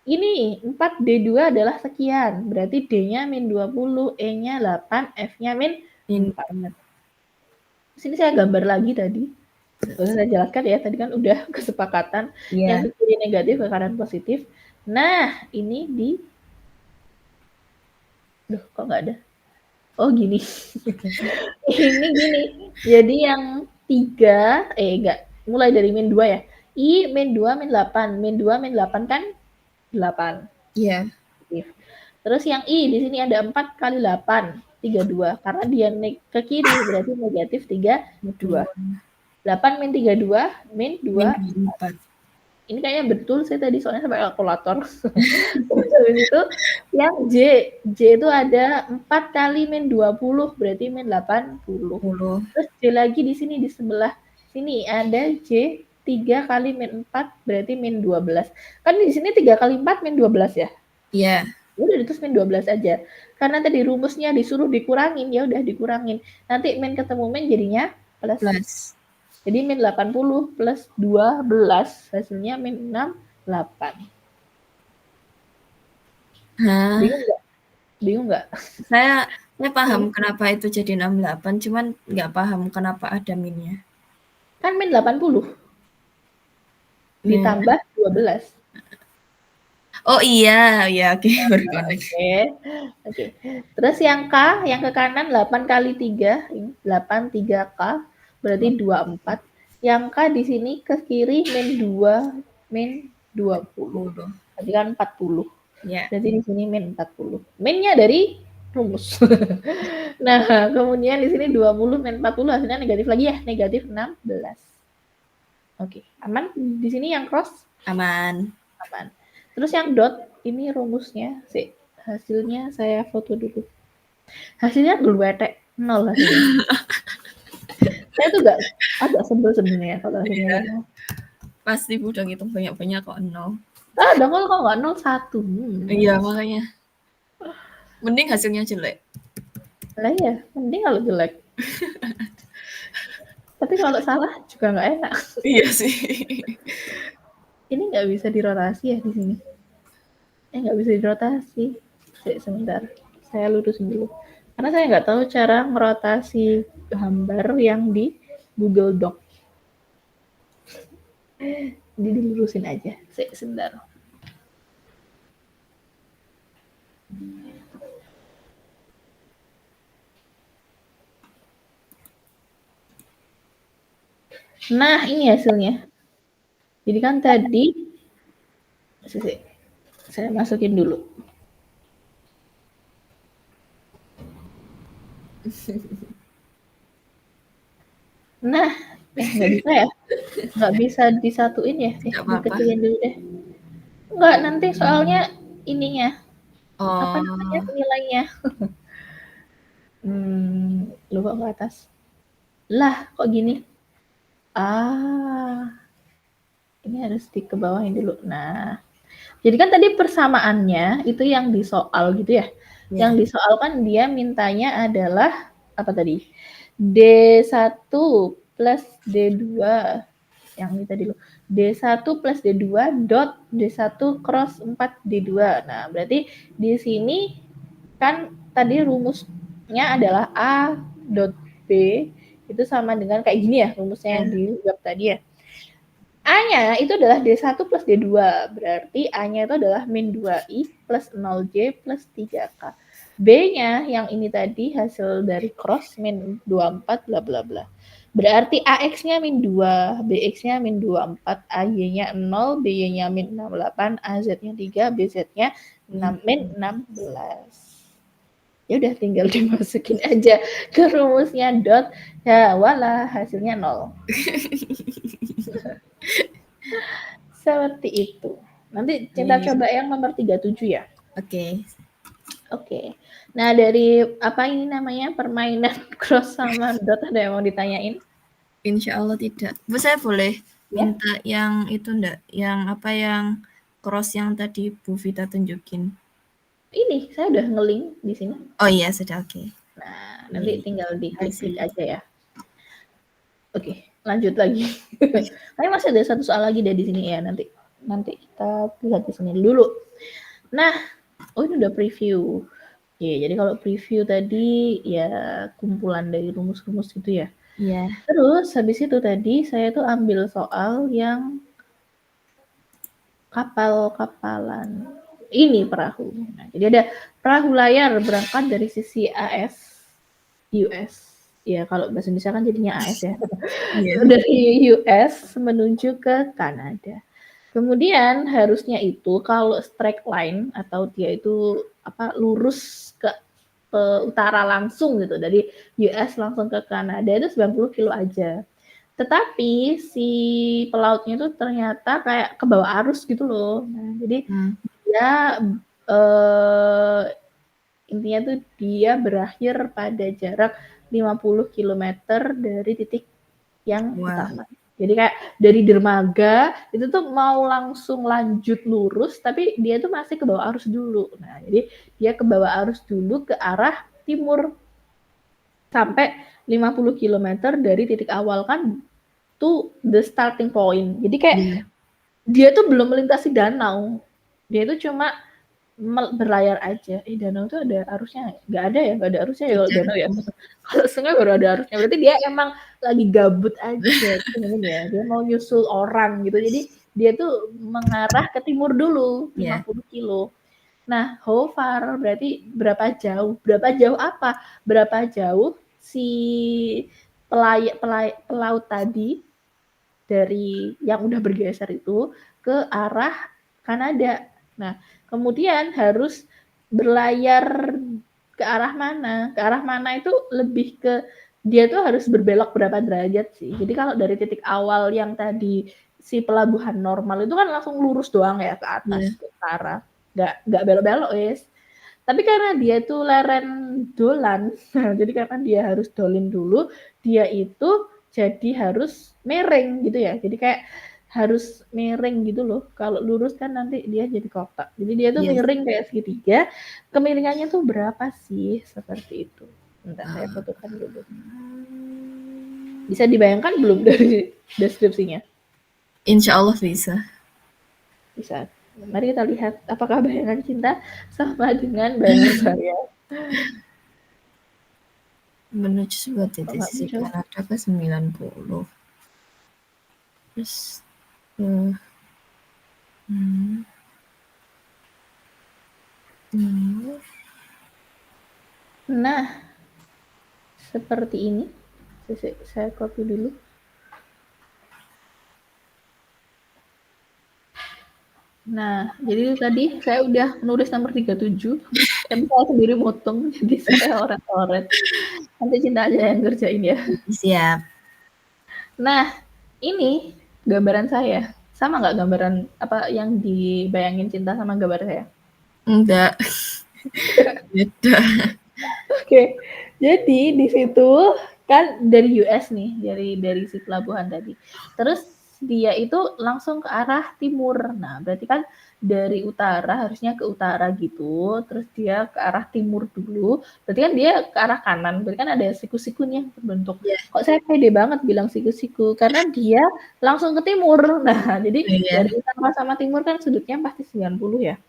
Ini 4 D2 adalah sekian. Berarti D-nya min 20, E-nya 8, F-nya min 4. Sini saya gambar lagi tadi. Terus saya jelaskan ya, tadi kan udah kesepakatan yang ke kiri negatif ke kanan positif. Nah, ini di Duh, kok nggak ada? Oh, gini. Ini gini. Jadi yang 3, enggak, mulai dari min 2 ya. I min 2 min 8. Min 2 min 8 kan 8. Iya. Terus yang I di sini ada 4 kali 8, 32. Karena dia ke kiri berarti negatif 32. 8 min 32 min 24. Ini kayaknya betul sih tadi soalnya sampai kalkulator. Terus habis itu yang J itu ada 4 kali min 20 berarti min 80. Terus J lagi di sini di sebelah sini ada J 3 kali min 4 berarti min 12. Kan di sini 3 kali 4 min 12 ya? Iya. Udah ditulis min 12 aja. Karena tadi rumusnya disuruh dikurangin, ya udah dikurangin. Nanti min ketemu min jadinya plus. Jadi min 80 plus 12 hasilnya min 68. Bingung nggak? Saya paham kenapa itu jadi 68, cuman nggak paham kenapa ada minnya. Kan min 80 ditambah 12. Oh iya, oke. Oke. Terus yang K, yang ke kanan 8 kali 3, 8 3K berarti 24. Yang K di sini ke kiri min 2 min 20. Berarti kan 40. Berarti di sini min 40. Minnya dari rumus. Nah, kemudian di sini 20 min 40 hasilnya negatif lagi ya, negatif 16. Oke, aman? Di sini yang cross? Aman. Terus yang dot, ini rumusnya. Hasilnya saya foto dulu. Hasilnya gluwetek, 0 hasilnya. Saya tuh agak sebel sebenarnya kalau hasilnya 0. Pasti udah ngitung banyak-banyak kok 0. Dongol kok nggak 0, 1. Iya, makanya. Mending hasilnya jelek. Lah ya, mending kalau jelek. Tapi kalau salah juga nggak enak. Iya sih. Ini nggak bisa dirotasi ya di sini. Nggak bisa dirotasi. Sebentar, saya lurusin dulu. Karena saya nggak tahu cara ngerotasi gambar yang di Google Doc. Jadi dilurusin aja. Sebentar. Nah, ini hasilnya. Jadi kan tadi saya masukin dulu. Nah, nggak bisa ya? Nggak bisa disatuin ya? Dikecilin dulu deh. Nggak, nanti soalnya ininya. Apa namanya nilainya? Lupa ke atas. Lah, kok gini? Ini harus dikebawahin dulu. Nah, jadi kan tadi persamaannya itu yang di soal gitu ya. Yang di soal kan dia mintanya adalah apa tadi? D1 plus D2. Yang ini tadi loh. D1 plus D2 dot D1 cross 4 D2. Nah, berarti di sini kan tadi rumusnya adalah A dot B itu sama dengan kayak gini ya rumusnya yang di web tadi ya. A-nya itu adalah D1 plus D2. Berarti A-nya itu adalah min 2I plus 0J plus 3K. B-nya yang ini tadi hasil dari cross min 24 bla bla bla. Berarti AX-nya min 2, BX-nya min 24, AY-nya 0, BY-nya min 68, AZ-nya 3, BZ-nya min 16. Ya udah tinggal dimasukin aja ke rumusnya dot, ya wala hasilnya 0. Seperti itu. Nanti kita coba yang nomor 37 ya. Oke. Nah, dari apa ini namanya permainan cross sama dot ada yang mau ditanyain? Insya Allah tidak. Bu, saya boleh minta yang itu enggak? Yang apa yang cross yang tadi Bu Vita tunjukin? Ini saya udah nge-link di sini. Oh iya, sudah oke. Nah, nanti tinggal diklik-klik aja ya. Oke, lanjut lagi. Kayaknya masih ada satu soal lagi deh di sini ya, nanti kita lihat di sini dulu. Nah, ini udah preview. Ya, jadi kalau preview tadi ya kumpulan dari rumus-rumus gitu ya. Iya. Terus habis itu tadi saya tuh ambil soal yang kapal-kapalan. Ini perahu. Nah, jadi ada perahu layar berangkat dari sisi AS US. Ya, kalau bahasa Indonesia kan jadinya AS ya. Iya. Dari US menuju ke Kanada. Kemudian harusnya itu kalau straight line atau dia itu lurus ke utara langsung gitu dari US langsung ke Kanada itu 90 kilo aja. Tetapi si pelautnya itu ternyata kayak ke bawah arus gitu loh. Nah, jadi dia intinya tuh dia berakhir pada jarak 50 km dari titik yang utama. Jadi kayak dari dermaga itu tuh mau langsung lanjut lurus tapi dia tuh masih ke bawah arus dulu. Nah, jadi dia ke bawah arus dulu ke arah timur sampai 50 km dari titik awal kan to the starting point. Jadi kayak dia tuh belum melintasi danau. Dia itu cuma berlayar aja. Danau tuh ada arusnya? Nggak ada ya? Nggak ada arusnya ya kalau danau ya? Kalau sungai baru ada arusnya. Berarti dia emang lagi gabut aja. Ya. Dia mau nyusul orang gitu. Jadi dia tuh mengarah ke timur dulu, 50 kilo. Nah, how far? Berarti berapa jauh? Berapa jauh apa? Berapa jauh si pelaut tadi dari yang udah bergeser itu ke arah Kanada. Nah, kemudian harus berlayar ke arah mana? Ke arah mana itu lebih ke dia tuh harus berbelok berapa derajat sih. Jadi kalau dari titik awal yang tadi si pelabuhan normal itu kan langsung lurus doang ya ke atas ke utara. Nggak belok-belok wes. Tapi karena dia itu leren dolan, jadi karena dia harus dolin dulu, dia itu jadi harus miring gitu ya. Jadi kayak harus miring gitu loh. Kalau lurus kan nanti dia jadi kotak. Jadi dia tuh miring kayak segitiga. Kemiringannya tuh berapa sih? Seperti itu. Bentar, saya fotokan dulu. Bisa dibayangkan belum dari deskripsinya? Insya Allah bisa. Bisa. Mari kita lihat apakah bayangan cinta sama dengan bayangan saya. Menuju sebuah titik sisi Kanada ke 90. Terus nah, seperti ini. Saya copy dulu. Nah, jadi tadi saya udah menulis nomor 37, tapi saya sendiri motong, jadi saya oret-oret. Nanti Cinta aja yang ngerjain ya. Siap. Nah, ini gambaran saya. Sama nggak gambaran apa yang dibayangin Cinta sama gambar saya? Enggak. Beda. Oke, jadi di situ kan dari US nih, dari si pelabuhan tadi. Terus dia itu langsung ke arah timur. Nah, berarti kan dari utara harusnya ke utara gitu, terus dia ke arah timur dulu. Berarti kan dia ke arah kanan. Berarti kan ada siku-sikunya terbentuk. Kok saya pede banget bilang siku-siku karena dia langsung ke timur. Nah, jadi dari utara sama timur kan sudutnya pasti 90 ya.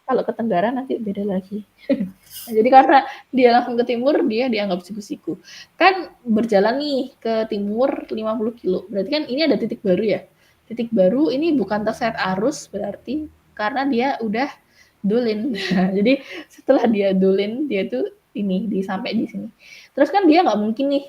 Kalau ke tenggara nanti beda lagi. Nah, jadi karena dia langsung ke timur, dia dianggap siku-siku. Kan berjalan nih ke timur 50 kilo. Berarti kan ini ada titik baru ya. Titik baru ini bukan terseret arus berarti karena dia udah dolin. Nah, jadi setelah dia dolin, dia tuh ini sampai di sini. Terus kan dia nggak mungkin nih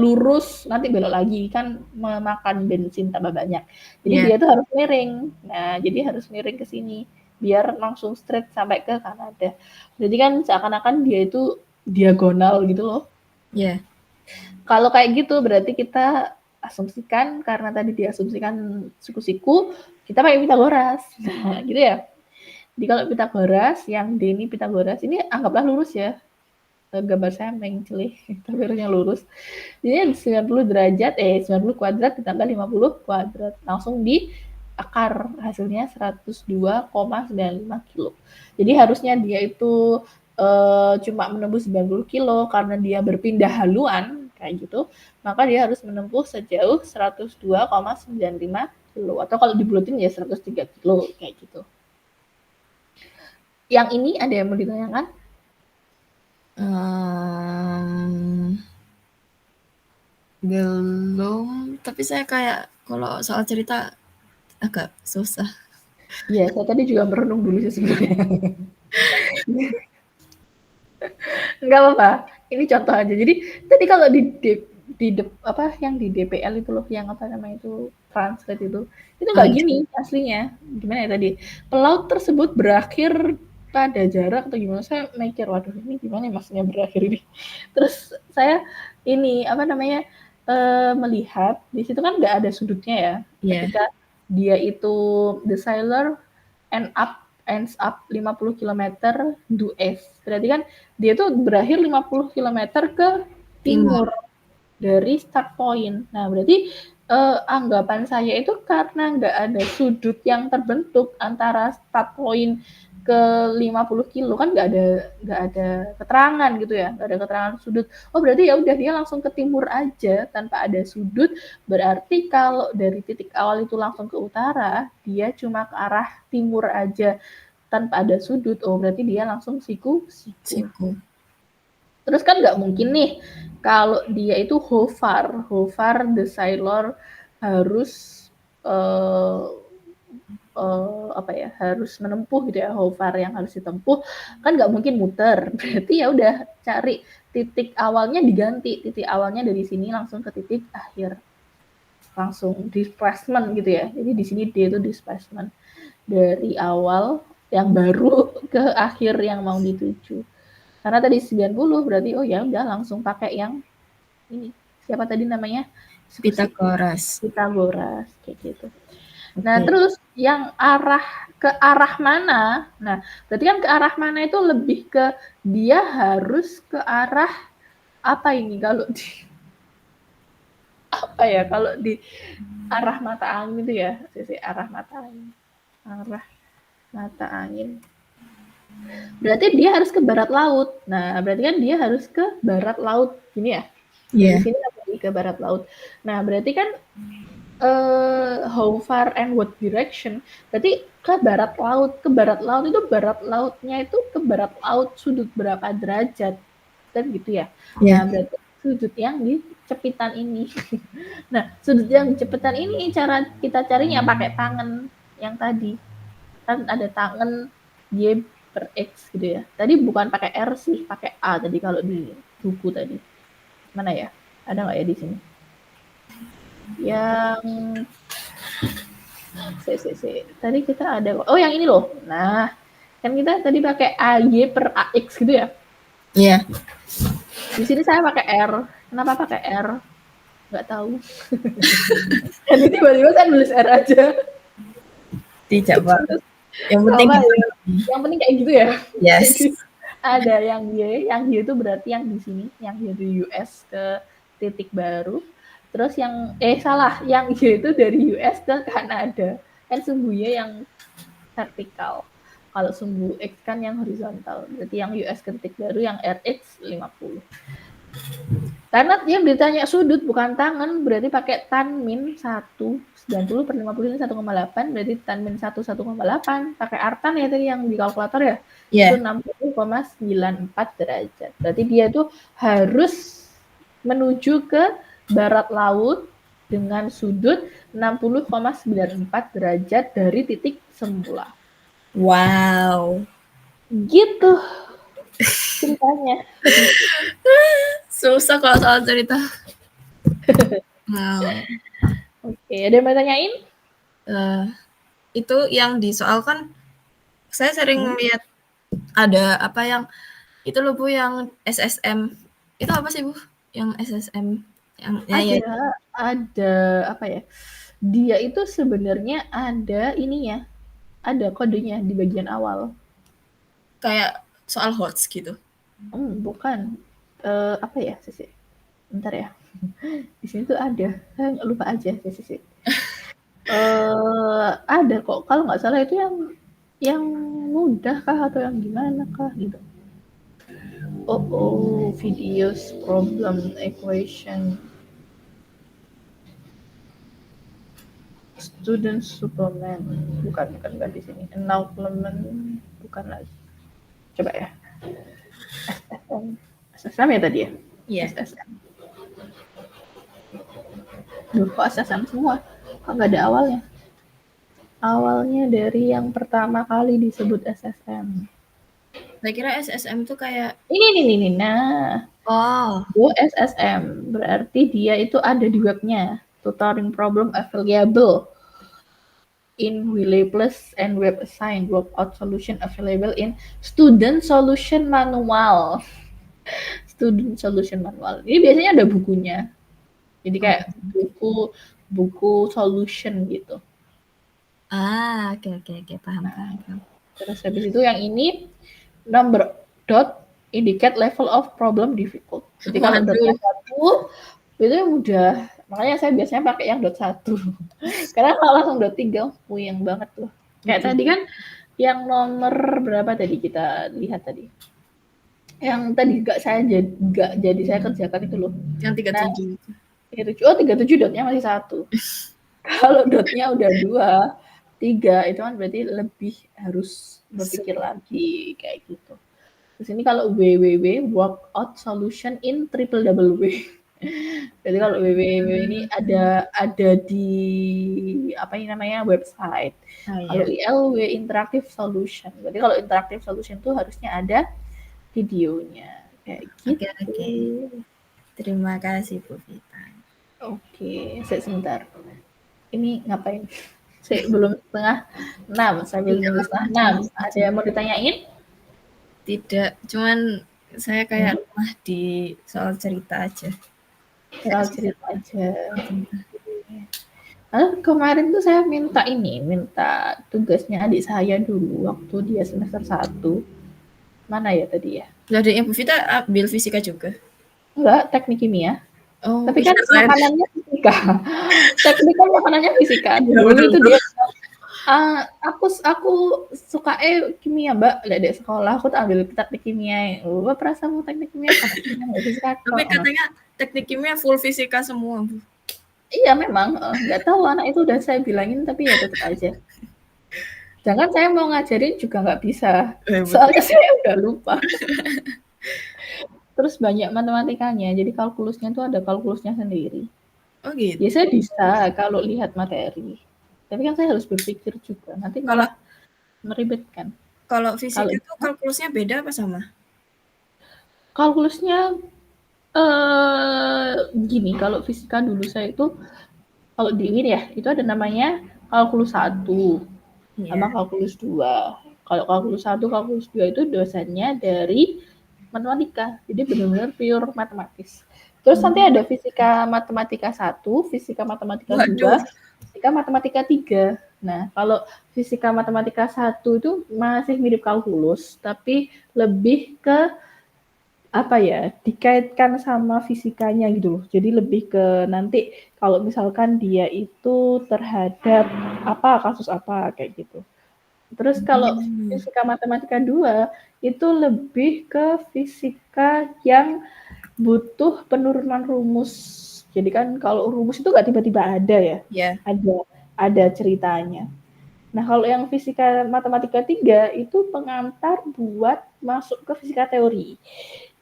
lurus nanti belok lagi kan memakan bensin tambah banyak. Jadi dia tuh harus miring. Nah, jadi harus miring ke sini biar langsung straight sampai ke Kanada. Jadi kan seakan-akan dia itu diagonal gitu loh. Iya. Kalau kayak gitu berarti kita asumsikan karena tadi diasumsikan siku-siku, kita pakai Pitagoras. Nah, gitu ya. Jadi kalau Pitagoras, yang D ini Pitagoras, ini anggaplah lurus ya. Gambar saya menceli, tapi harusnya lurus. Jadi 90 derajat, 90 kuadrat ditambah 50 kuadrat. Langsung di akar hasilnya 102,95 kilo. Jadi harusnya dia itu cuma menempuh 90 kilo karena dia berpindah haluan kayak gitu, maka dia harus menempuh sejauh 102,95 kilo atau kalau dibulatin ya 103 kilo kayak gitu. Yang ini ada yang mau ditanyakan? Belum, tapi saya kayak kalau soal cerita agak susah. Iya, saya tadi juga merenung dulu sih sebenarnya. Enggak apa-apa, ini contoh aja. Jadi tadi kalau apa yang di DPL itu loh, yang apa namanya itu translate itu Oh nggak iya. gini aslinya. Gimana ya tadi? Pelaut tersebut berakhir pada jarak atau gimana? Saya mikir, waduh ini gimana ya maksudnya berakhir ini? Terus saya ini apa namanya melihat di situ kan nggak ada sudutnya ya. Iya. Ketika dia itu the sailor ends up 50 kilometer due east. Berarti kan dia tuh berakhir 50 kilometer ke Timur. timur dari start point. Nah, berarti anggapan saya itu karena nggak ada sudut yang terbentuk antara start point ke 50 kilo kan nggak ada keterangan gitu ya, nggak ada keterangan sudut. Oh berarti ya udah dia langsung ke timur aja tanpa ada sudut. Berarti kalau dari titik awal itu langsung ke utara, dia cuma ke arah timur aja tanpa ada sudut. Oh berarti dia langsung siku. Terus kan nggak mungkin nih kalau dia itu Hofar the sailor harus apa ya harus menempuh gitu ya Hofar yang harus ditempuh kan nggak mungkin muter berarti ya udah cari titik awalnya diganti titik awalnya dari sini langsung ke titik akhir langsung displacement gitu ya jadi di sini D itu displacement dari awal yang baru ke akhir yang mau dituju karena tadi 90 berarti oh ya udah langsung pakai yang ini siapa tadi namanya Pythagoras. Pythagoras kayak gitu. Nah, Oke. terus yang ke arah mana? Nah, berarti kan ke arah mana itu lebih ke dia harus ke arah apa ini kalau di apa ya kalau di arah mata angin itu ya sisi arah mata angin berarti dia harus ke barat laut nah berarti kan dia harus ke barat laut gini ya dari sini ke barat laut nah berarti kan how far and what direction berarti ke barat laut itu barat lautnya itu ke barat laut sudut berapa derajat kan gitu ya nah berarti sudut yang di cepitan ini nah sudut yang di cepitan ini cara kita carinya pakai tangan yang tadi kan ada tangan Y per X gitu ya tadi bukan pakai R sih pakai A tadi kalau di buku tadi mana ya ada nggak ya di sini yang tadi kita ada oh yang ini loh nah kan kita tadi pakai AY per AX gitu ya Iya. di sini saya pakai R kenapa pakai R nggak tahu jadi tiba-tiba saya nulis R aja Tidak Pak yang penting ya. Yang penting kayak gitu ya yes ada yang Y itu berarti yang di sini yang dari US ke titik baru terus yang salah yang Y itu dari US ke Kanada kan sumbu Y yang vertikal kalau sumbu X kan yang horizontal berarti yang US ke titik baru yang RH 50 karena yang ditanya sudut bukan tangan berarti pakai tan min 1 90 per 50 ini 1,8 berarti tan min 1 1,8 pakai artan ya tadi yang di kalkulator ya itu 60,94 derajat berarti dia tuh harus menuju ke barat laut dengan sudut 60,94 derajat dari titik semula wow gitu ceritanya susah kalau soal cerita wow. Oke, ada yang mau tanyain? Itu yang disoalkan saya sering lihat ada apa yang itu loh Bu yang SSM itu apa sih Bu yang SSM yang ada apa ya dia itu sebenarnya ada ininya ada kodenya di bagian awal kayak soal HOTS gitu bukan apa ya sih bentar ya di sini tuh ada saya lupa aja sih ada kok kalau nggak salah itu yang mudah kah atau yang gimana kah gitu Videos problem equation. Student supplement. Bukan di sini. Enablement bukan lagi. Coba ya. SSM ya tadi ya? Iya. SSM. Duh, kok SSM semua? Kok nggak ada awalnya? Awalnya dari yang pertama kali disebut SSM. Saya kira SSM itu kayak Ini. Nah, SSM berarti dia itu ada di webnya. Tutoring problem available in Wiley Plus and Web Assign workout solution available in Student Solution Manual. Student Solution Manual. Ini biasanya ada bukunya. Jadi kayak buku solution gitu. Oke, paham. Terus habis itu yang ini number dot indicate level of problem difficult. Jadi kalau dotnya 1 itu mudah. Makanya saya biasanya pakai yang dot 1. Karena kalau langsung dot 3 puyeng banget tuh. Kayak tadi kan yang nomor berapa tadi kita lihat tadi? Yang tadi nggak jadi saya kerjakan itu loh. Yang 37 itu. 37 dotnya masih 1. Kalau dotnya udah 2, 3 itu kan berarti lebih harus berpikir lagi kayak gitu. Terus ini kalau www workout solution in triple-double W. Jadi kalau www ini ada di apa ini namanya website. Kalau ILW interactive solution. Berarti kalau interactive solution itu harusnya ada videonya kayak gitu. Oke. Terima kasih Bu Vita. Oke, sebentar. Ini ngapain? Saya belum setengah 6, sambil nunggu setengah 6. Ada yang mau ditanyain? Tidak, cuman saya kayak lemah di soal cerita aja. Kemarin tuh saya minta tugasnya adik saya dulu waktu dia semester 1. Mana ya tadi ya? Adiknya Bu Vita ambil fisika juga? Enggak, teknik kimia. Oh, tapi kan makanannya fisika. Teknik kan makanannya fisika. Dulu itu dia aku suka kimia, Mbak. Lihat deh sekolah aku tuh ambil teknik kimia. Mbak perasa mau teknik kimia fisika. Tapi katanya teknik kimia full fisika semua, Bu. Iya memang, nggak tahu anak itu udah saya bilangin tapi ya tetap aja. Jangan saya mau ngajarin juga nggak bisa. Soalnya saya udah lupa. Terus banyak matematikanya, jadi kalkulusnya itu ada kalkulusnya sendiri. Oh gitu. Ya saya bisa kalau lihat materi. Tapi kan saya harus berpikir juga. Nanti malah meribetkan. Kalau fisika itu kalkulusnya beda apa sama? Kalkulusnya gini, kalau fisika dulu saya itu kalau di UIN ya, itu ada namanya kalkulus 1 sama kalkulus 2. Kalau kalkulus 1, kalkulus 2 itu dosennya dari matematika. Jadi benar-benar pure matematis. Terus nanti ada fisika matematika 1, fisika matematika 2, fisika matematika 3. Nah, kalau fisika matematika 1 itu masih mirip kalkulus, tapi lebih ke apa ya, dikaitkan sama fisikanya gitu loh. Jadi lebih ke nanti kalau misalkan dia itu terhadap apa, kasus apa, kayak gitu. Terus kalau fisika matematika 2 itu lebih ke fisika yang butuh penurunan rumus. Jadi kan kalau rumus itu nggak tiba-tiba ada ya. Ada ceritanya. Nah, kalau yang fisika matematika 3 itu pengantar buat masuk ke fisika teori.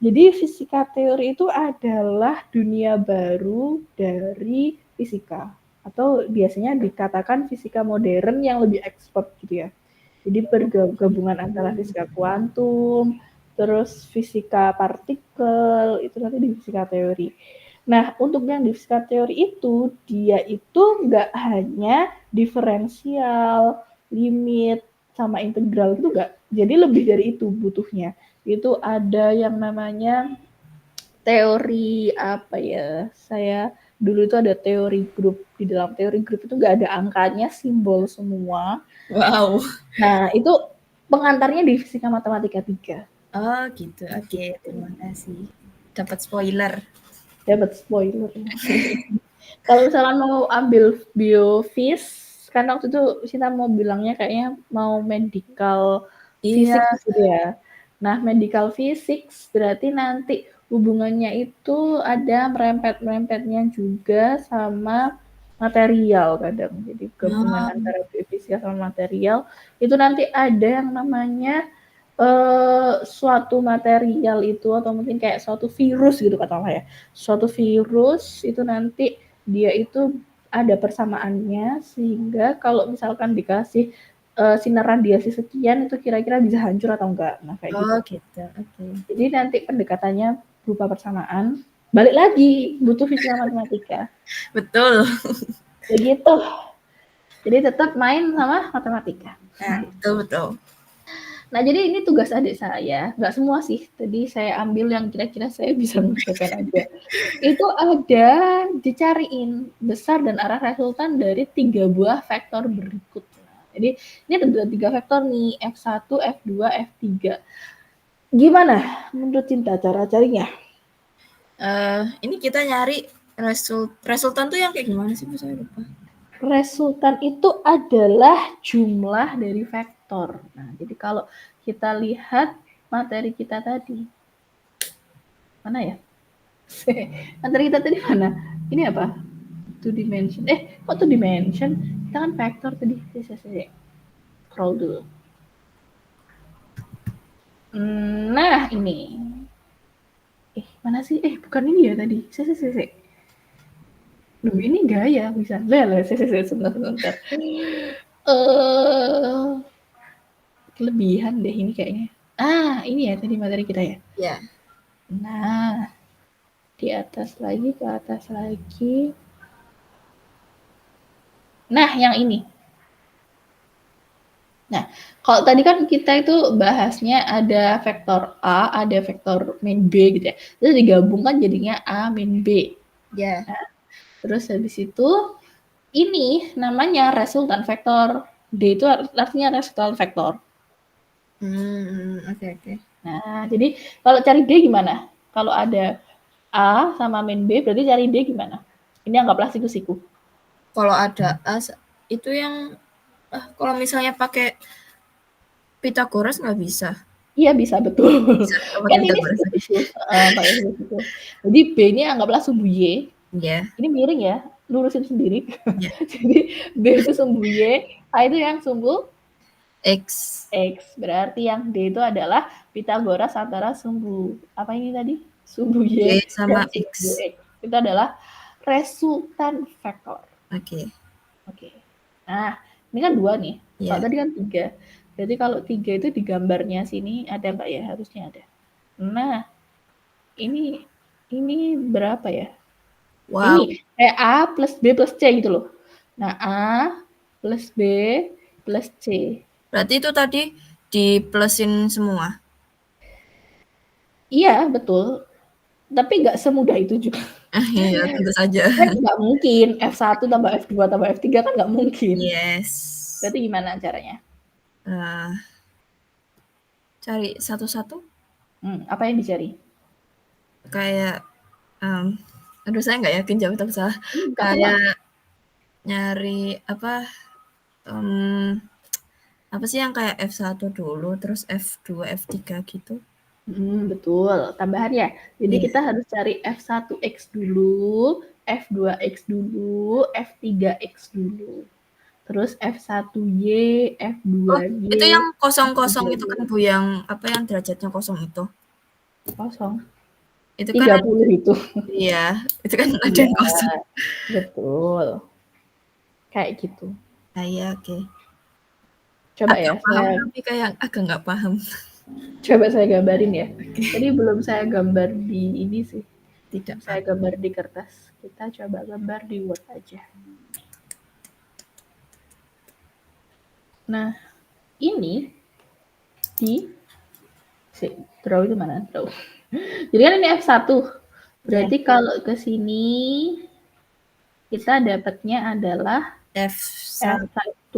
Jadi fisika teori itu adalah dunia baru dari fisika. Atau biasanya dikatakan fisika modern yang lebih expert gitu ya. Jadi bergabungan antara fisika kuantum, terus fisika partikel, itu nanti di fisika teori. Nah, untuk yang di fisika teori itu, dia itu nggak hanya diferensial, limit, sama integral itu nggak. Jadi lebih dari itu butuhnya. Itu ada yang namanya teori apa ya, saya dulu itu ada teori grup. Di dalam teori grup itu nggak ada angkanya, simbol semua. Wow. Nah, itu pengantarnya di fisika matematika 3. Oh gitu, oke, terima kasih. Dapat spoiler. Kalau misalkan mau ambil biofis, kan waktu itu kita mau bilangnya kayaknya mau medical fisik gitu ya. Nah, medical physics berarti nanti hubungannya itu ada merempet-merempetnya juga sama material kadang. Jadi gabungan antara biofisika sama material itu nanti ada yang namanya suatu material itu atau mungkin kayak suatu virus gitu katakanlah ya. Suatu virus itu nanti dia itu ada persamaannya sehingga kalau misalkan dikasih sinar radiasi sekian itu kira-kira bisa hancur atau enggak. Nah, kayak gitu. Gitu. Oke. Jadi nanti pendekatannya berupa persamaan. Balik lagi butuh fisika matematika. Betul. Begitu. Jadi tetap main sama matematika. Nah, betul. Nah, jadi ini tugas adik saya, nggak semua sih. Tadi saya ambil yang kira-kira saya bisa mengerjakan aja. Itu ada dicariin besar dan arah resultan dari 3 buah vektor berikut. Jadi ini ada 3 vektor nih, F1, F2, F3. Gimana menurut Cinta cara carinya? Ini kita nyari resultan tuh yang kayak gimana sih Bu? Saya lupa. Resultan itu adalah jumlah dari vektor. Nah, jadi kalau kita lihat materi kita tadi, mana ya? Materi kita tadi mana? Ini apa? Two dimension. Kok two dimension? Kita kan vektor tadi. Saya scroll dulu. Nah, ini. Mana sih? Bukan ini ya tadi. Saya. Duh, ini gaya bisa. Saya sebentar. Kelebihan deh ini kayaknya. Ini ya tadi materi kita ya. Ya. Nah, di atas lagi, ke atas lagi. Nah, yang ini. Nah, kalau tadi kan kita itu bahasnya ada vektor A, ada vektor min B gitu ya. Terus digabungkan jadinya A min B. Ya. Nah, terus habis itu ini namanya resultan vektor. D itu artinya resultan vektor. Oke. Nah, jadi kalau cari D gimana? Kalau ada A sama min B, berarti cari D gimana? Ini anggaplah siku-siku. Kalau ada A, itu yang kalau misalnya pakai Pythagoras nggak bisa. Iya bisa, betul. Bisa pakai Kan ini Pythagoras. siku-siku. Pakai siku-siku. Jadi B ini anggaplah sumbu Y. Ya. Ini miring ya, lurusin sendiri. Ya. Jadi B itu sumbu Y, A itu yang sumbu X. Berarti yang D itu adalah Pythagoras antara sumbu apa ini tadi? Sumbu Y sama dan sumbu X. X. Itu adalah resultan vektor. Oke. Nah, ini kan 2 nih. Kalau tadi kan 3. Berarti kalau 3 itu di gambarnya sini ada nggak ya? Harusnya ada. Nah, ini berapa ya? Wow. Ini kayak A plus B plus C gitu loh. Nah, A plus B plus C. Berarti itu tadi diplusin semua? Iya, betul. Tapi nggak semudah itu juga. Iya, tentu saja. Kan nggak mungkin F1 tambah F2 tambah F3 kan nggak mungkin. Yes. Berarti gimana caranya? Cari satu-satu? Apa yang dicari? Kayak, aduh saya nggak yakin jawab tapi salah. Kayak nyari apa sih yang kayak F1 dulu, terus F2, F3 gitu? Betul, tambahan ya. Jadi kita harus cari F1X dulu, F2X dulu, F3X dulu. Terus F1Y, F2Y. Itu yang kosong-kosong itu kan Bu, yang apa yang derajatnya kosong itu? Kosong. Itu 30 kan itu. Iya, itu kan ada yang kosong. Betul. Kayak gitu. Iya, oke. Coba ya, paham tapi kayak agak nggak paham. Coba saya gambarin ya. Tadi belum saya gambar di ini sih. Tidak. Saya gambar di kertas. Kita coba gambar di Word aja. Nah, ini di draw itu mana? Draw. Jadi kan ini F1. Berarti kalau ke sini kita dapatnya adalah F1.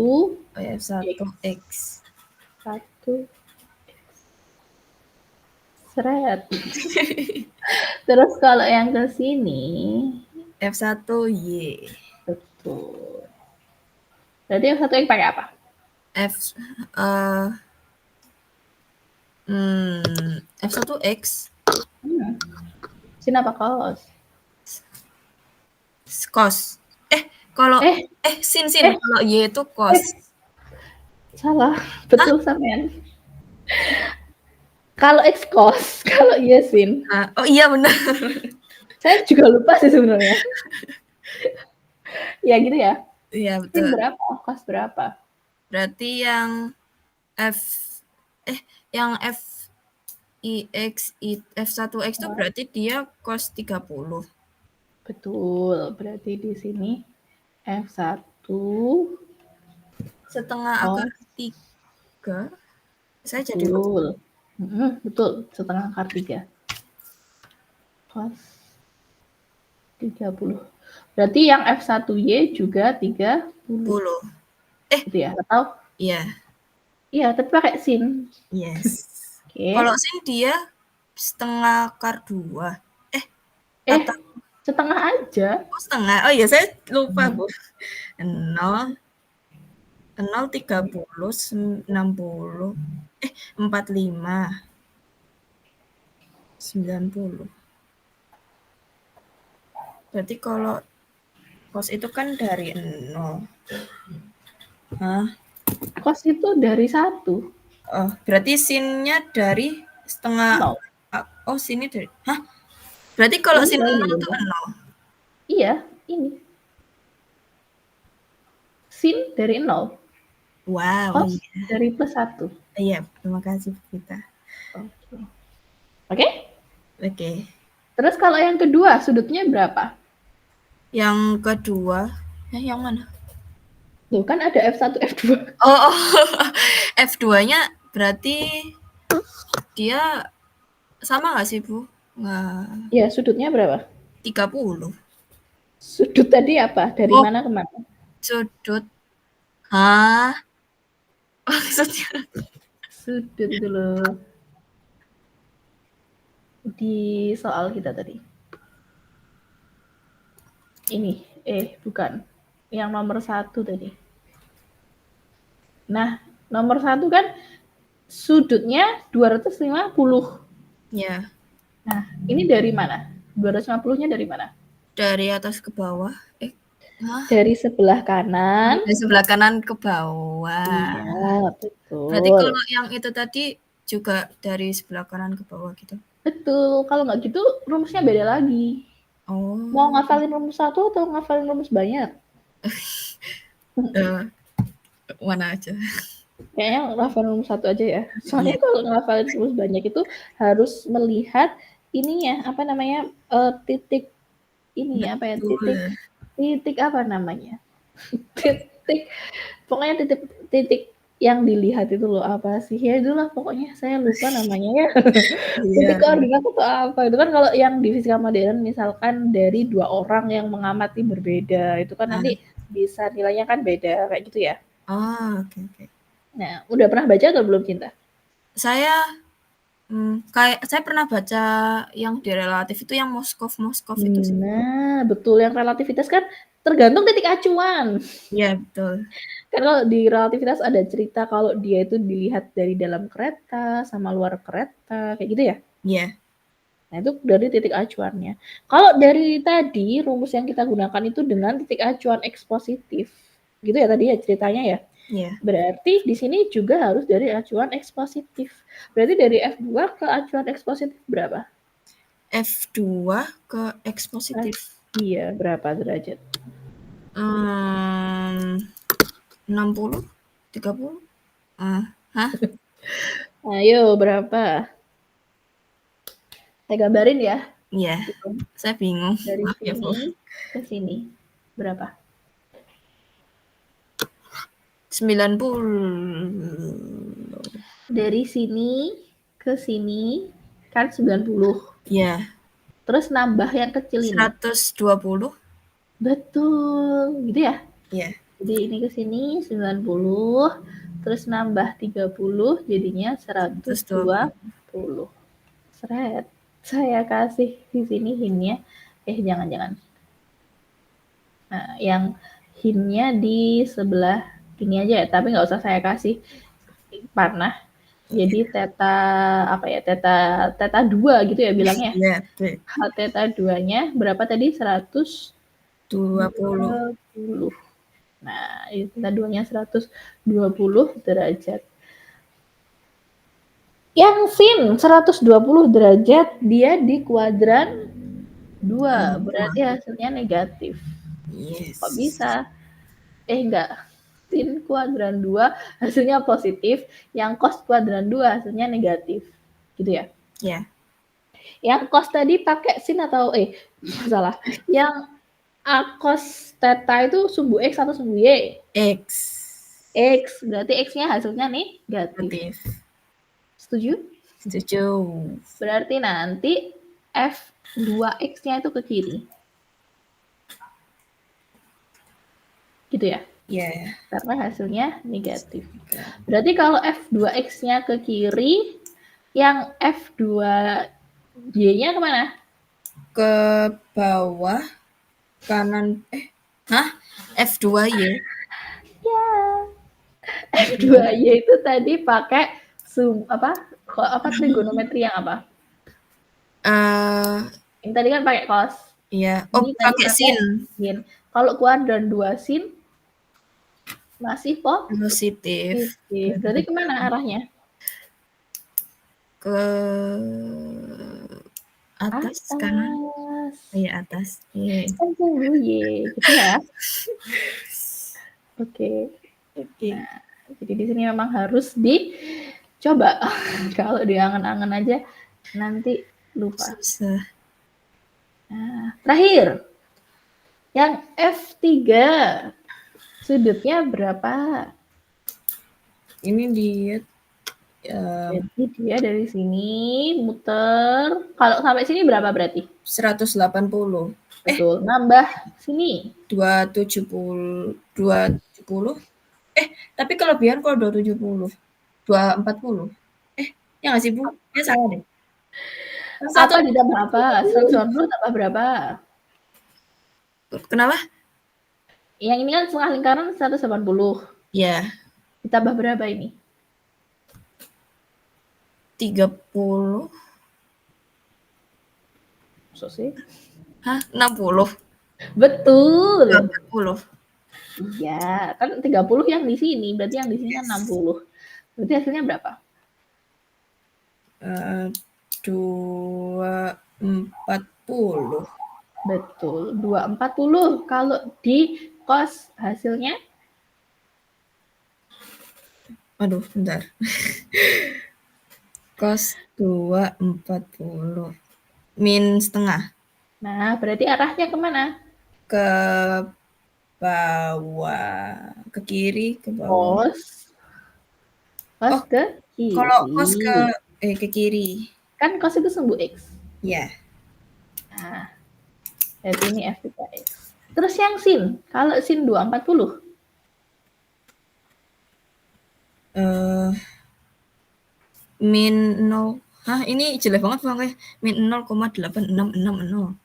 F1X. 1 Seret. Terus kalau yang ke sini F1Y. Betul. Berarti F1 yang pakai apa? F1X. Sin apa cos? Cos. Kalau sin. Kalau Y itu cos. Salah, betul sampean. Kalau X cos, kalau Y sin. Oh iya benar. Saya juga lupa sih sebenarnya. Ya gitu ya. Iya Sin betul. berapa? Cos berapa? Berarti yang yang F1X itu berarti dia cos 30. Betul. Berarti di sini F1 setengah akar 3. Saya jadi betul. Betul, setengah akar 3. Cos 30. Berarti yang F1Y juga 30. Gitu ya? Atau? Iya. Iya, tapi pakai sin. Yes. Oke. Kalau sin dia setengah akar 2. Atau setengah aja. Oh, setengah. Oh iya, saya lupa, Bu. 0, 30, 60, 45, 90. Berarti kalau cos itu kan dari 0. Cos itu dari 1. Oh, berarti sinnya dari setengah. 0. Oh, sini dari. Berarti kalau sin 0 itu 0. Iya, ini. Sin dari 0. Wow. Cos dari plus 1. Iya, terima kasih kita. Oke? Oke. Terus kalau yang kedua, sudutnya berapa? Yang kedua, yang mana? Tuh kan ada F1, F2. Oh, F2-nya berarti dia sama nggak sih, Bu? Nggak. Ya, sudutnya berapa? 30. Sudut tadi apa? Dari mana ke mana? Sudut. Maksudnya? Sudut itu loh. Di soal kita tadi. Ini, bukan. Yang nomor 1 tadi. Nah, nomor 1 kan sudutnya 250. Ya. Nah, ini dari mana? 250-nya dari mana? Dari atas ke bawah. Dari sebelah kanan. Dari sebelah kanan ke bawah. Iya, betul. Berarti kalau yang itu tadi juga dari sebelah kanan ke bawah gitu? Betul. Kalau nggak gitu, rumusnya beda lagi. Oh. Mau ngafalin rumus 1 atau ngafalin rumus banyak? Mana aja. Kayaknya ngafalin rumus 1 aja ya. Soalnya kalau ngafalin rumus banyak itu harus melihat ininya, apa namanya, titik ini apa ya, titik apa namanya? Titik, pokoknya titik yang dilihat itu loh, apa sih? Ya itulah pokoknya saya lupa namanya ya. Titik koordinat atau apa, itu kan kalau yang di fisika modern misalkan dari 2 orang yang mengamati berbeda, itu kan nanti bisa nilainya kan beda, kayak gitu ya. Oh, oke. Nah, udah pernah baca atau belum, Cinta? Saya saya pernah baca yang di relatif itu yang Moskov itu sih. Nah, betul, yang relativitas kan tergantung titik acuan. Iya, betul. Kan kalau di relativitas ada cerita kalau dia itu dilihat dari dalam kereta sama luar kereta, kayak gitu ya? Iya. Nah, itu dari titik acuannya. Kalau dari tadi rumus yang kita gunakan itu dengan titik acuan X positif. Gitu ya tadi ya ceritanya ya? Iya. Berarti di sini juga harus dari acuan X positif. Berarti dari F2 ke acuan X positif berapa? F2 ke X positif. Iya, berapa derajat? 60, 30. Ayo, berapa? Saya gambarin ya. Iya, saya bingung. Dari sini ke sini. Berapa? 90. Dari sini ke sini kan 90. Iya. Terus nambah yang kecil ini. 120. Betul, gitu ya? Iya. Jadi ini ke sini 90, terus nambah 30 jadinya 120. Seret. Saya kasih di sini hint-nya. Jangan. Nah, yang hint-nya di sebelah ini aja ya, tapi nggak usah saya kasih panah. Jadi theta apa ya? Theta 2 gitu ya bilangnya. Iya, Theta 2-nya berapa tadi? 120. Nah, theta 2-nya 120 derajat. Yang sin 120 derajat dia di kuadran 2, berarti hasilnya negatif. Yes. Kok bisa? Enggak. Sin kuadran 2 hasilnya positif, yang cos kuadran 2 hasilnya negatif. Gitu ya? Ya. Yang cos tadi pakai sin atau salah. Yang cos theta itu sumbu X atau sumbu Y? X. X, berarti X-nya hasilnya negatif. Setuju? Setuju. Berarti nanti F2X-nya itu ke kiri. Gitu ya? Iya. Karena hasilnya negatif. Berarti kalau F2X-nya ke kiri, yang F2Y-nya kemana? Ke bawah kanan. F2Y. Ya. F2Y itu tadi pakai trigonometri yang apa? Ini tadi kan pakai cos. Iya. Ini Pakai sin. Kalau kuadran 2 sin masih positif. Berarti kemana arahnya? Ke atas. Kanan. Iya, atas. Kan sumbu Y, gitu ya. Oke. Nah, jadi di sini memang harus dicoba. Kalau diangan-angan aja nanti lupa. Susah. Nah, terakhir. Yang F3 sudutnya berapa? Ini dia Jadi dia dari sini muter. Kalau sampai sini berapa berarti? 180. Betul. Nambah sini. 270. Tapi kelebihan kalau 270. 240. Ya nggak sih, Bu? Ya salah deh. Apa ditambah apa? 180 tambah berapa? Kenapa? Yang ini kan setengah lingkaran 180. Ya. Ditambah berapa ini? 30. So sih? 60. Betul. 40. Iya, kan 30 yang di sini, berarti yang di sini kan 60. Berarti hasilnya berapa? 240. Betul, 240. Kalau di cos hasilnya? Aduh, bentar. Cos 240. Min setengah. Nah, berarti arahnya kemana? Ke bawah. Ke kiri, ke bawah. Cos ke kiri. Kalau cos ke kiri. Kan cos itu sumbu X. Ya. Nah, berarti ini F3X. Terus yang sin, kalau sin 240? Min 0. Ini jelek banget bang. Min 0,8660.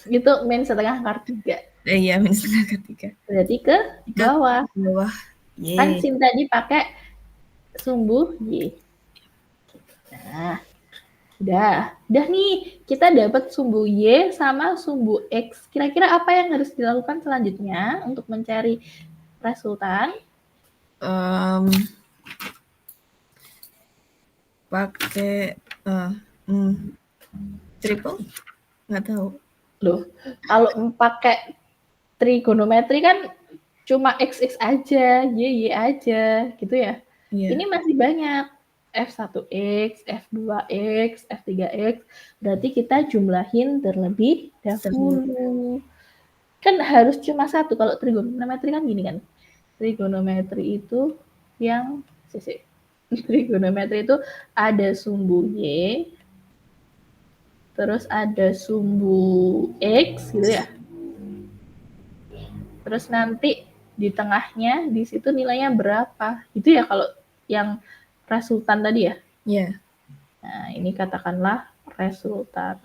Itu min setengah akar 3. Iya, min setengah akar 3. Berarti ke bawah. Kan Y. sin tadi pakai sumbu Y. Nah, udah nih, kita dapat sumbu Y sama sumbu X. Kira-kira apa yang harus dilakukan selanjutnya untuk mencari resultan? Pakai triple? Nggak tahu. Loh, kalau pakai trigonometri kan cuma X aja, Y aja, gitu ya. Yeah. Ini masih banyak. F1X, F2X, F3X. Berarti kita jumlahin terlebih dahulu. Kan harus cuma satu. Kalau trigonometri kan gini kan. Trigonometri itu yang trigonometri itu ada sumbu Y, terus ada sumbu X gitu ya. Terus nanti di tengahnya di situ nilainya berapa. Itu ya kalau yang resultan tadi ya? Iya. Nah, ini katakanlah resultan.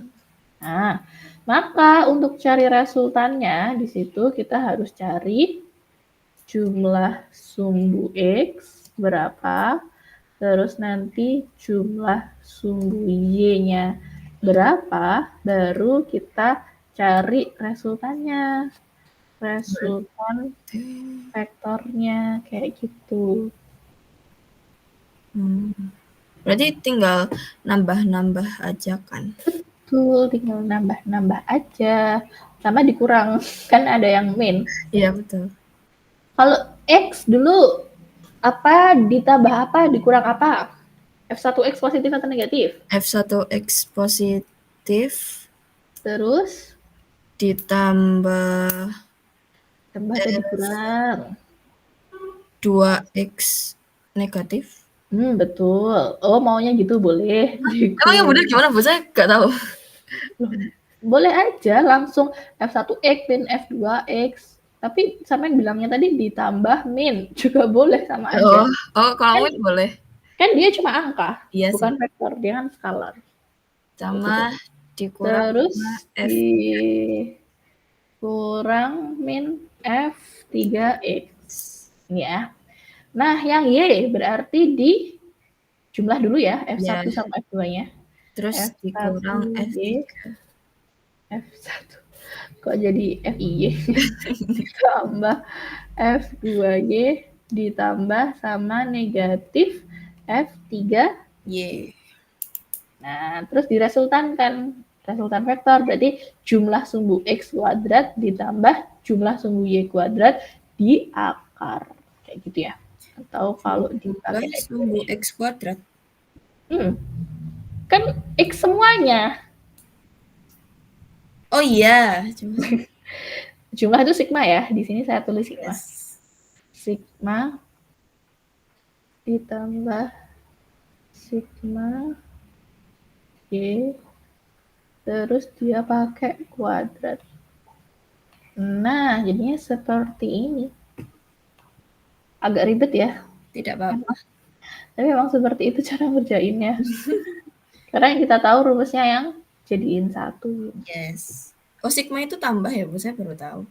Nah, maka untuk cari resultannya di situ kita harus cari jumlah sumbu X berapa terus nanti jumlah sumbu Y-nya berapa, baru kita cari resultannya. Resultan vektornya, kayak gitu. Berarti tinggal nambah-nambah aja kan? Betul, tinggal nambah-nambah aja. Sama dikurang, kan ada yang min. Iya, betul. Kalau X dulu, apa ditambah apa, dikurang apa? F1X positif atau negatif? F1X positif. Terus? Ditambah Tambah atau dikurang? 2X negatif. Betul. Oh, maunya gitu boleh. Emang yang bener gimana, Bu? Saya nggak tahu. Boleh aja langsung F1X min F2X. Tapi sama yang bilangnya tadi ditambah min juga boleh, sama aja. Kalau min boleh. Kan dia cuma angka, Iya bukan sih. vektor, dia kan skalar. Sama dikurang Terus sama F. dikurang min F3X. Ini ya. Nah, yang Y berarti di jumlah dulu ya, F1 Ya. sama F2-nya. Terus dikurang F1Y, F3. F1. Kok jadi FIY? Ditambah F2Y ditambah sama negatif F3Y. Nah, terus diresultankan. Resultan vektor berarti jumlah sumbu X kuadrat ditambah jumlah sumbu Y kuadrat di akar. Kayak gitu ya. Atau kalau dipakai X. Sumbu X kuadrat. Kan X semuanya. Oh iya. Jumlah itu sigma ya. Di sini saya tulis sigma. Yes. Sigma ditambah sigma Y, terus dia pakai kuadrat. Nah, jadinya seperti ini. Agak ribet ya. Tidak apa-apa. Tapi memang seperti itu cara ngerjainnya. Karena yang kita tahu rumusnya yang jadiin satu. Yes. Oh, sigma itu tambah ya, Bu? Saya baru tahu.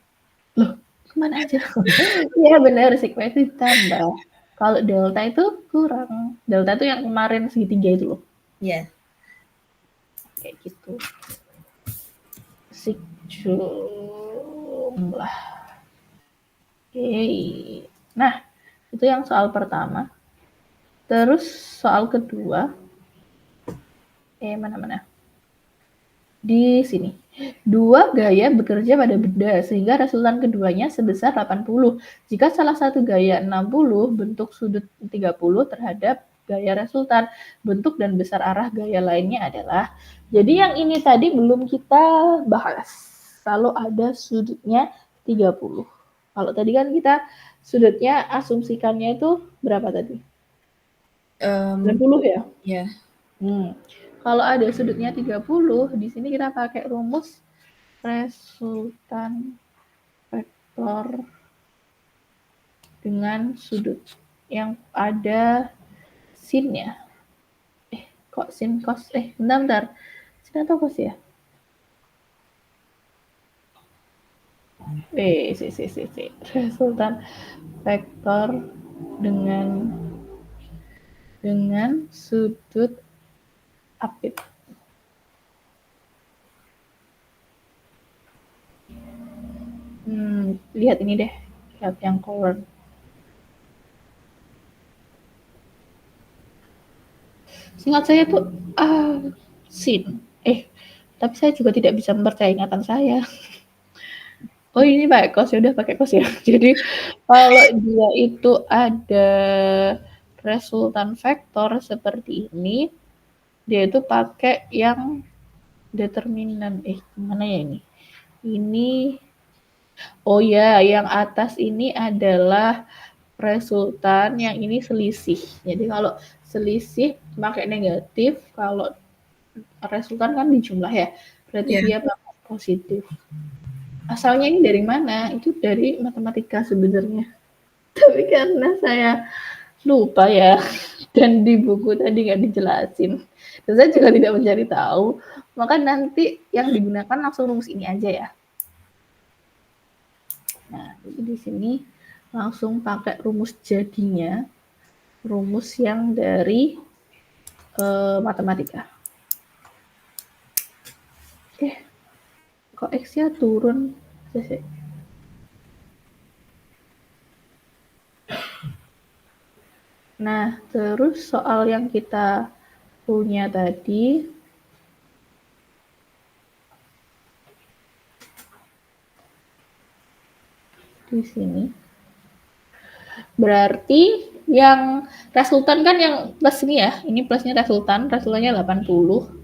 Loh, kemana aja? Iya benar, sigma itu ditambah. Kalau delta itu kurang. Delta itu yang kemarin segitiga itu loh. Iya. Kayak gitu. Sig jumlah. Oke. Nah, itu yang soal pertama. Terus soal kedua. Mana-mana. Di sini. Dua gaya bekerja pada benda sehingga resultan keduanya sebesar 80. Jika salah satu gaya 60, bentuk sudut 30 terhadap gaya resultan. Bentuk dan besar arah gaya lainnya adalah. Jadi yang ini tadi belum kita bahas. Kalau ada sudutnya 30. Kalau tadi kan kita sudutnya asumsikannya itu berapa tadi? 90 ya? Iya. Kalau ada sudutnya 30, di sini kita pakai rumus resultan vektor dengan sudut yang ada sinnya. Kok sin cos? Bentar. Sin atau cos ya? Resultan vektor dengan sudut apit. Lihat ini deh, lihat yang color. Seingat saya tuh sin. Tapi saya juga tidak bisa mempercayai ingatan saya. Oh ini pakai cos, ya udah pakai cos ya. Jadi kalau dia itu ada resultan vektor seperti ini, dia itu pakai yang determinan. Mana ya ini? Ini, oh ya, yang atas ini adalah resultan, yang ini selisih. Jadi kalau selisih pakai negatif, kalau resultan kan dijumlah ya, berarti dia pakai positif. Asalnya ini dari mana? Itu dari matematika sebenarnya. Tapi karena saya lupa ya, dan di buku tadi nggak dijelasin, dan saya juga tidak mencari tahu, maka nanti yang digunakan langsung rumus ini aja ya. Nah, jadi di sini langsung pakai rumus jadinya. rumus yang dari matematika. Kok X-nya turun? Nah, terus soal yang kita punya tadi, di sini. Berarti yang resultan kan yang plus ini ya, ini plusnya resultannya 80.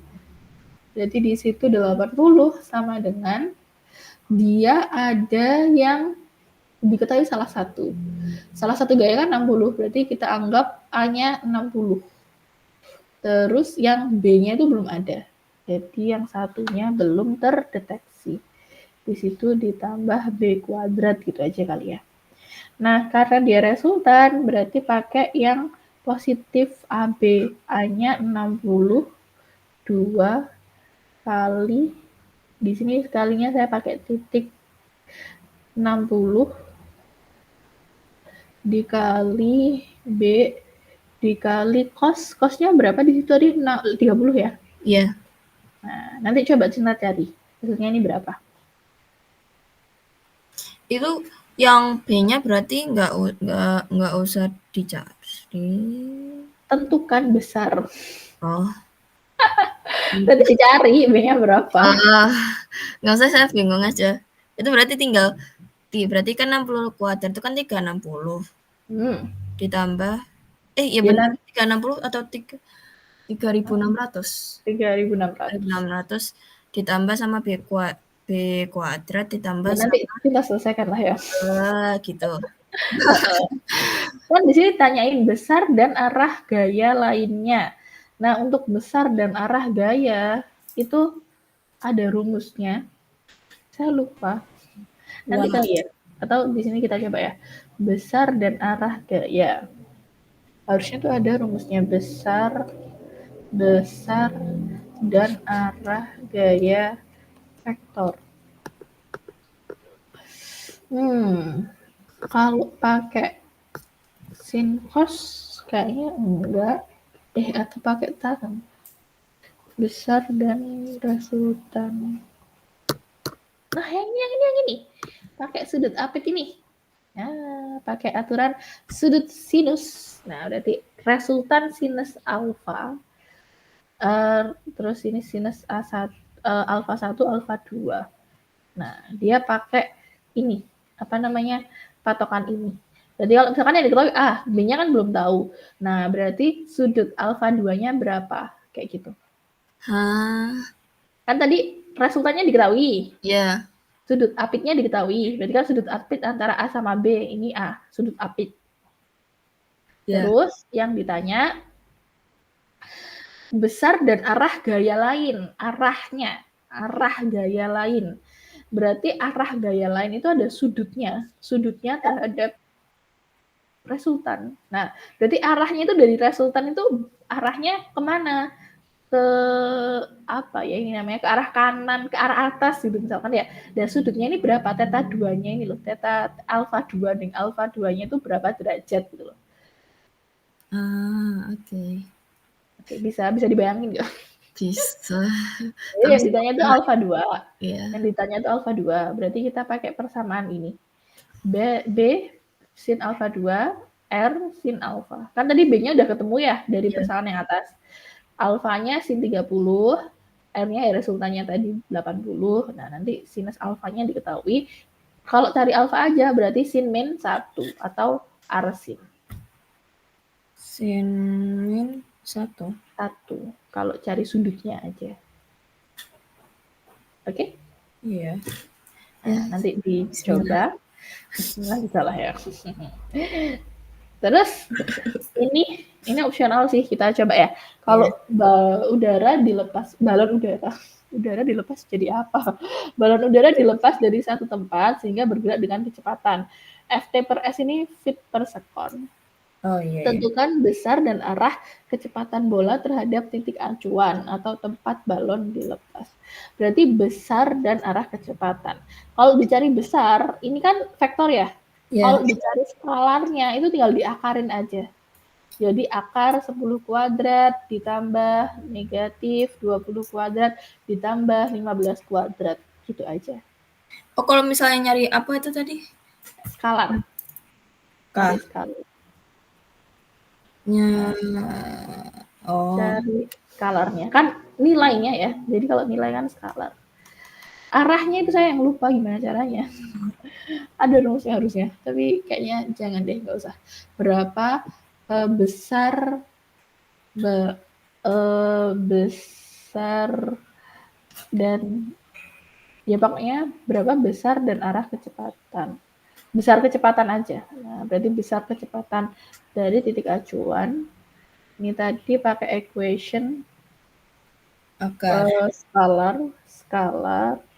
Jadi di situ 80 sama dengan dia ada yang diketahui salah satu. Salah satu gaya kan 60, berarti kita anggap A-nya 60. Terus yang B-nya itu belum ada. Jadi yang satunya belum terdeteksi. Di situ ditambah B kuadrat gitu aja kali ya. Nah, karena dia resultan, berarti pakai yang positif AB. A-nya 62 kali, di sini sekalinya saya pakai titik 60 dikali B dikali cosnya berapa di situ tadi? 30 ya? Iya. Nah, nanti coba Cinta cari. Hasilnya ini berapa? Itu yang B-nya berarti nggak usah dicari. Tentukan besar. Oh. Tadi dicari B-nya berapa? Nggak usah, saya bingung aja. Itu berarti tinggal berarti kan 60 kuadrat itu kan 360. Ditambah ya benar 360 atau 3.600. 3.600 ditambah sama B kuadrat ditambah nanti kita selesaikan lah ya. Gitu. Kan di sini tanyain besar dan arah gaya lainnya. Nah, untuk besar dan arah gaya itu ada rumusnya. Saya lupa. Nanti kali ya. Atau di sini kita coba ya. Besar dan arah gaya. Harusnya tuh ada rumusnya besar dan arah gaya vektor. Kalau pakai sin cos kayaknya enggak. Atau pakai tan. Besar dan resultan. Nah, yang ini. Pakai sudut apit ini. Nah, pakai aturan sudut sinus. Nah, berarti resultan sinus alfa. Terus ini sinus A1, alfa 1, alfa 2. Nah, dia pakai ini. Apa namanya? Patokan ini. Jadi kalau misalkan yang diketahui B-nya kan belum tahu. Nah, berarti sudut alfa 2-nya berapa? Kayak gitu. Kan tadi resultannya diketahui. Iya. Sudut apitnya diketahui. Berarti kan sudut apit antara A sama B. Ini A, sudut apit. Terus yang ditanya besar dan arah gaya lain. Arah gaya lain. Berarti arah gaya lain itu ada sudutnya. Sudutnya terhadap resultan. Nah, berarti arahnya itu dari resultan itu arahnya kemana? Ke apa ya ini namanya? Ke arah kanan, ke arah atas gitu misalkan ya. Dan sudutnya ini berapa? Theta 2-nya ini loh. Theta alfa 2 dengan alfa 2-nya itu berapa derajat gitu loh. Oke. Bisa dibayangin nggak? Bisa. Yang ditanya itu alfa 2. Iya. Yang ditanya itu alfa 2. Berarti kita pakai persamaan ini. B sin alfa 2, R sin alfa. Kan tadi B-nya udah ketemu ya dari persamaan yang atas. Alfanya sin 30, R-nya ya resultannya tadi 80. Nah, nanti sinus alfanya diketahui. Kalau cari alfa aja berarti sin min 1 atau R sin. Sin min 1. Kalau cari sudutnya aja. Oke? Iya. Nah, nanti dicoba. Bismillah bisa lah ya. Terus ini opsional sih, kita coba ya. Kalau udara dilepas, balon udara dilepas jadi apa? Balon udara dilepas dari satu tempat sehingga bergerak dengan kecepatan. Ft per S ini feet per second. Tentukan besar dan arah kecepatan bola terhadap titik acuan atau tempat balon dilepas. Berarti besar dan arah kecepatan. Kalau dicari besar, ini kan vektor ya. Kalau dicari skalarnya itu tinggal diakarin aja. Jadi akar 10 kuadrat ditambah negatif 20 kuadrat ditambah 15 kuadrat. Gitu aja. Oh, kalau misalnya nyari apa itu tadi? Skalar. Cari skalar. Cari skalarnya. Kan nilainya ya. Jadi kalau nilai kan skalar. Arahnya itu saya yang lupa gimana caranya. Ada rumusnya harusnya. Tapi kayaknya jangan deh, nggak usah. Berapa besar besar dan ya pokoknya berapa besar dan arah kecepatan. Besar kecepatan aja. Nah, berarti besar kecepatan dari titik acuan. Ini tadi pakai equation skalar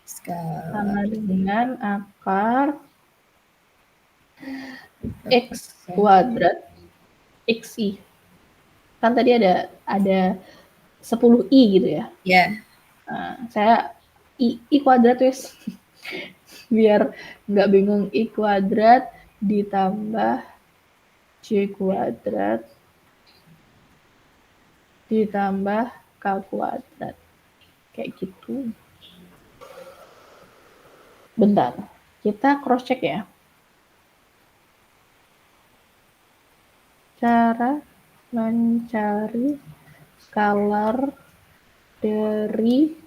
sama dengan akar x kuadrat xi. Kan tadi ada 10i gitu ya. Ya. Nah, saya i kuadrat wes. Biar nggak bingung, i kuadrat ditambah c kuadrat ditambah k kuadrat. Kayak gitu. Bentar, kita cross check ya. Cara mencari skalar dari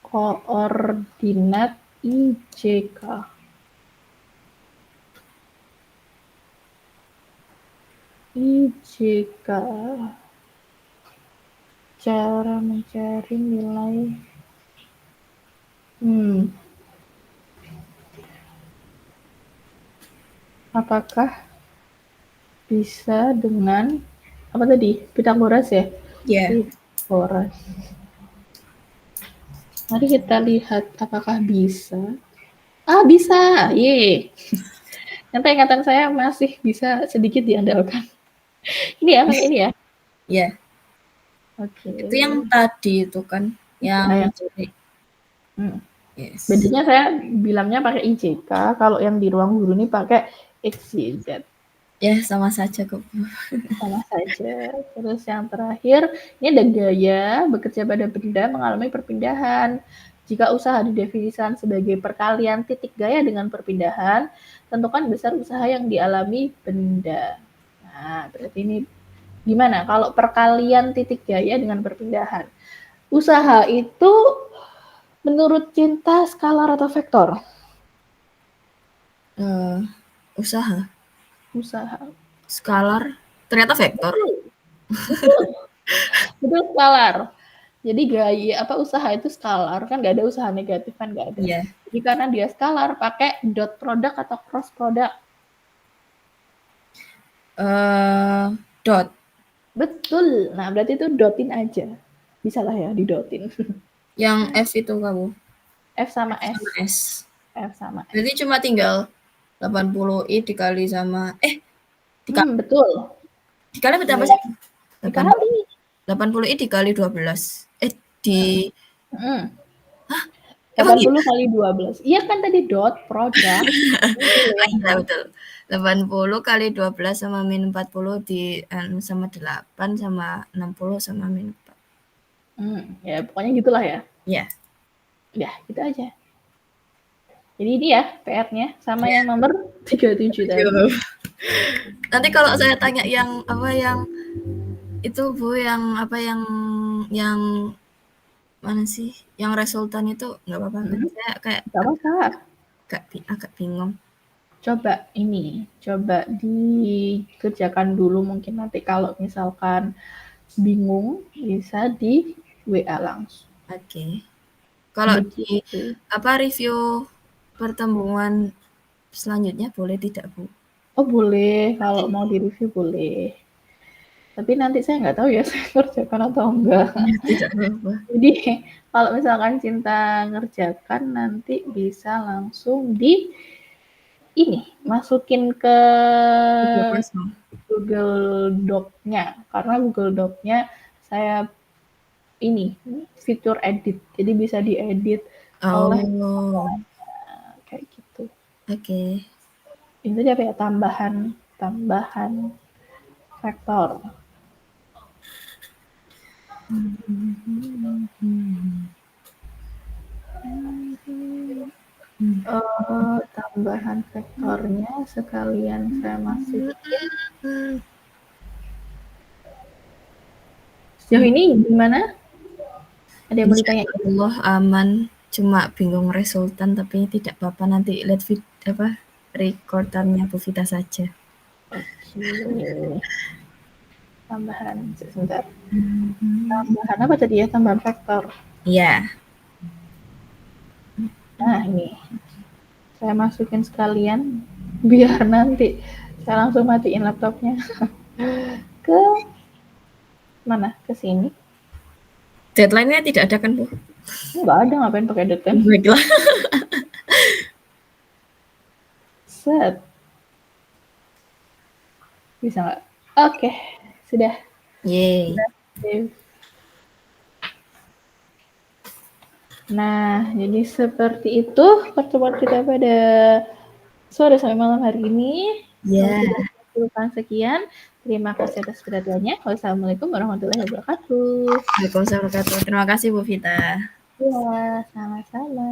koordinat IJK. IJK. Cara mencari nilai. Apakah bisa dengan apa tadi? Pythagoras ya? Yeah. Pythagoras. Mari kita lihat apakah bisa. Ah, bisa. Ye. Ternyata ingatan saya masih bisa sedikit diandalkan. Ini ya, ini ya. Iya. Oke. Itu yang tadi itu kan, yang cari. Yes. Bedanya saya bilangnya pakai IJK, kalau yang di ruang guru ini pakai XYZ. Ya, sama saja kok. Sama saja. Terus yang terakhir, ini ada gaya bekerja pada benda mengalami perpindahan. Jika usaha didefinisikan sebagai perkalian titik gaya dengan perpindahan, tentukan besar usaha yang dialami benda. Nah, berarti ini gimana? Kalau perkalian titik gaya dengan perpindahan. Usaha itu menurut Cinta skalar atau vektor? Usaha. Skalar. Ternyata vektor. Betul, skalar. Jadi gaya usaha itu skalar, kan nggak ada usaha negatif kan, nggak ada. Yeah. Jadi karena dia skalar, pakai dot product atau cross product. Dot. Betul. Nah, berarti itu dotin aja. Bisa lah ya, didotin. Yang F itu kamu? F sama S. F sama S. Berarti cuma tinggal 80i dikali sama betul. Dikali berapa sih? Dikali. 80i dikali 12. Di 80 kali 12. Iya kan tadi dot product. Iya betul. 80 kali 12 sama min 40 sama 8 sama 60 sama min 4. Ya pokoknya gitulah ya. Iya. Ya, gitu aja. Jadi ini ya PR-nya sama yang nomor 37 tadi. Nanti kalau saya tanya yang itu Bu, yang mana sih? Yang resultan itu nggak apa-apa kan? Saya kayak agak bingung. Coba dikerjakan dulu, mungkin nanti kalau misalkan bingung bisa di WA langsung. Oke. Kalau di review pertemuan selanjutnya boleh tidak Bu? Oh boleh, kalau mau di-review boleh. Tapi nanti saya nggak tahu ya saya kerjakan atau enggak. Tidak apa-apa. Jadi kalau misalkan Cinta ngerjakan nanti bisa langsung masukin ke Google Doc-nya. Karena Google Doc-nya saya fitur edit. Jadi bisa diedit oleh kayak gitu. Oke. Ini apa ya, tambahan vektor. Tambahan vektornya sekalian saya masukin. Sejauh ini gimana? Ada yang mau ditanya? Allah aman, cuma bingung resultan, tapi tidak apa-apa, nanti lihat recordannya Bu Vita saja. Oke. Tambahan sebentar. Tambahan apa tadi ya? Tambahan vektor. Iya. Nah, ini. Saya masukin sekalian biar nanti saya langsung matiin laptopnya. Ke mana? Ke sini. Deadline-nya tidak ada kan, Bu? Enggak ada, ngapain pakai deadline? Baiklah. Set. Bisa nggak? Oke, sudah. Yeay. Nah, jadi seperti itu pertemuan kita pada sore sampai malam hari ini. Ya. Sekian. Terima kasih atas perhatiannya. Wassalamualaikum warahmatullahi wabarakatuh. Waalaikumsalam warahmatullahi wabarakatuh. Terima kasih Bu Vita. Ya, sama-sama.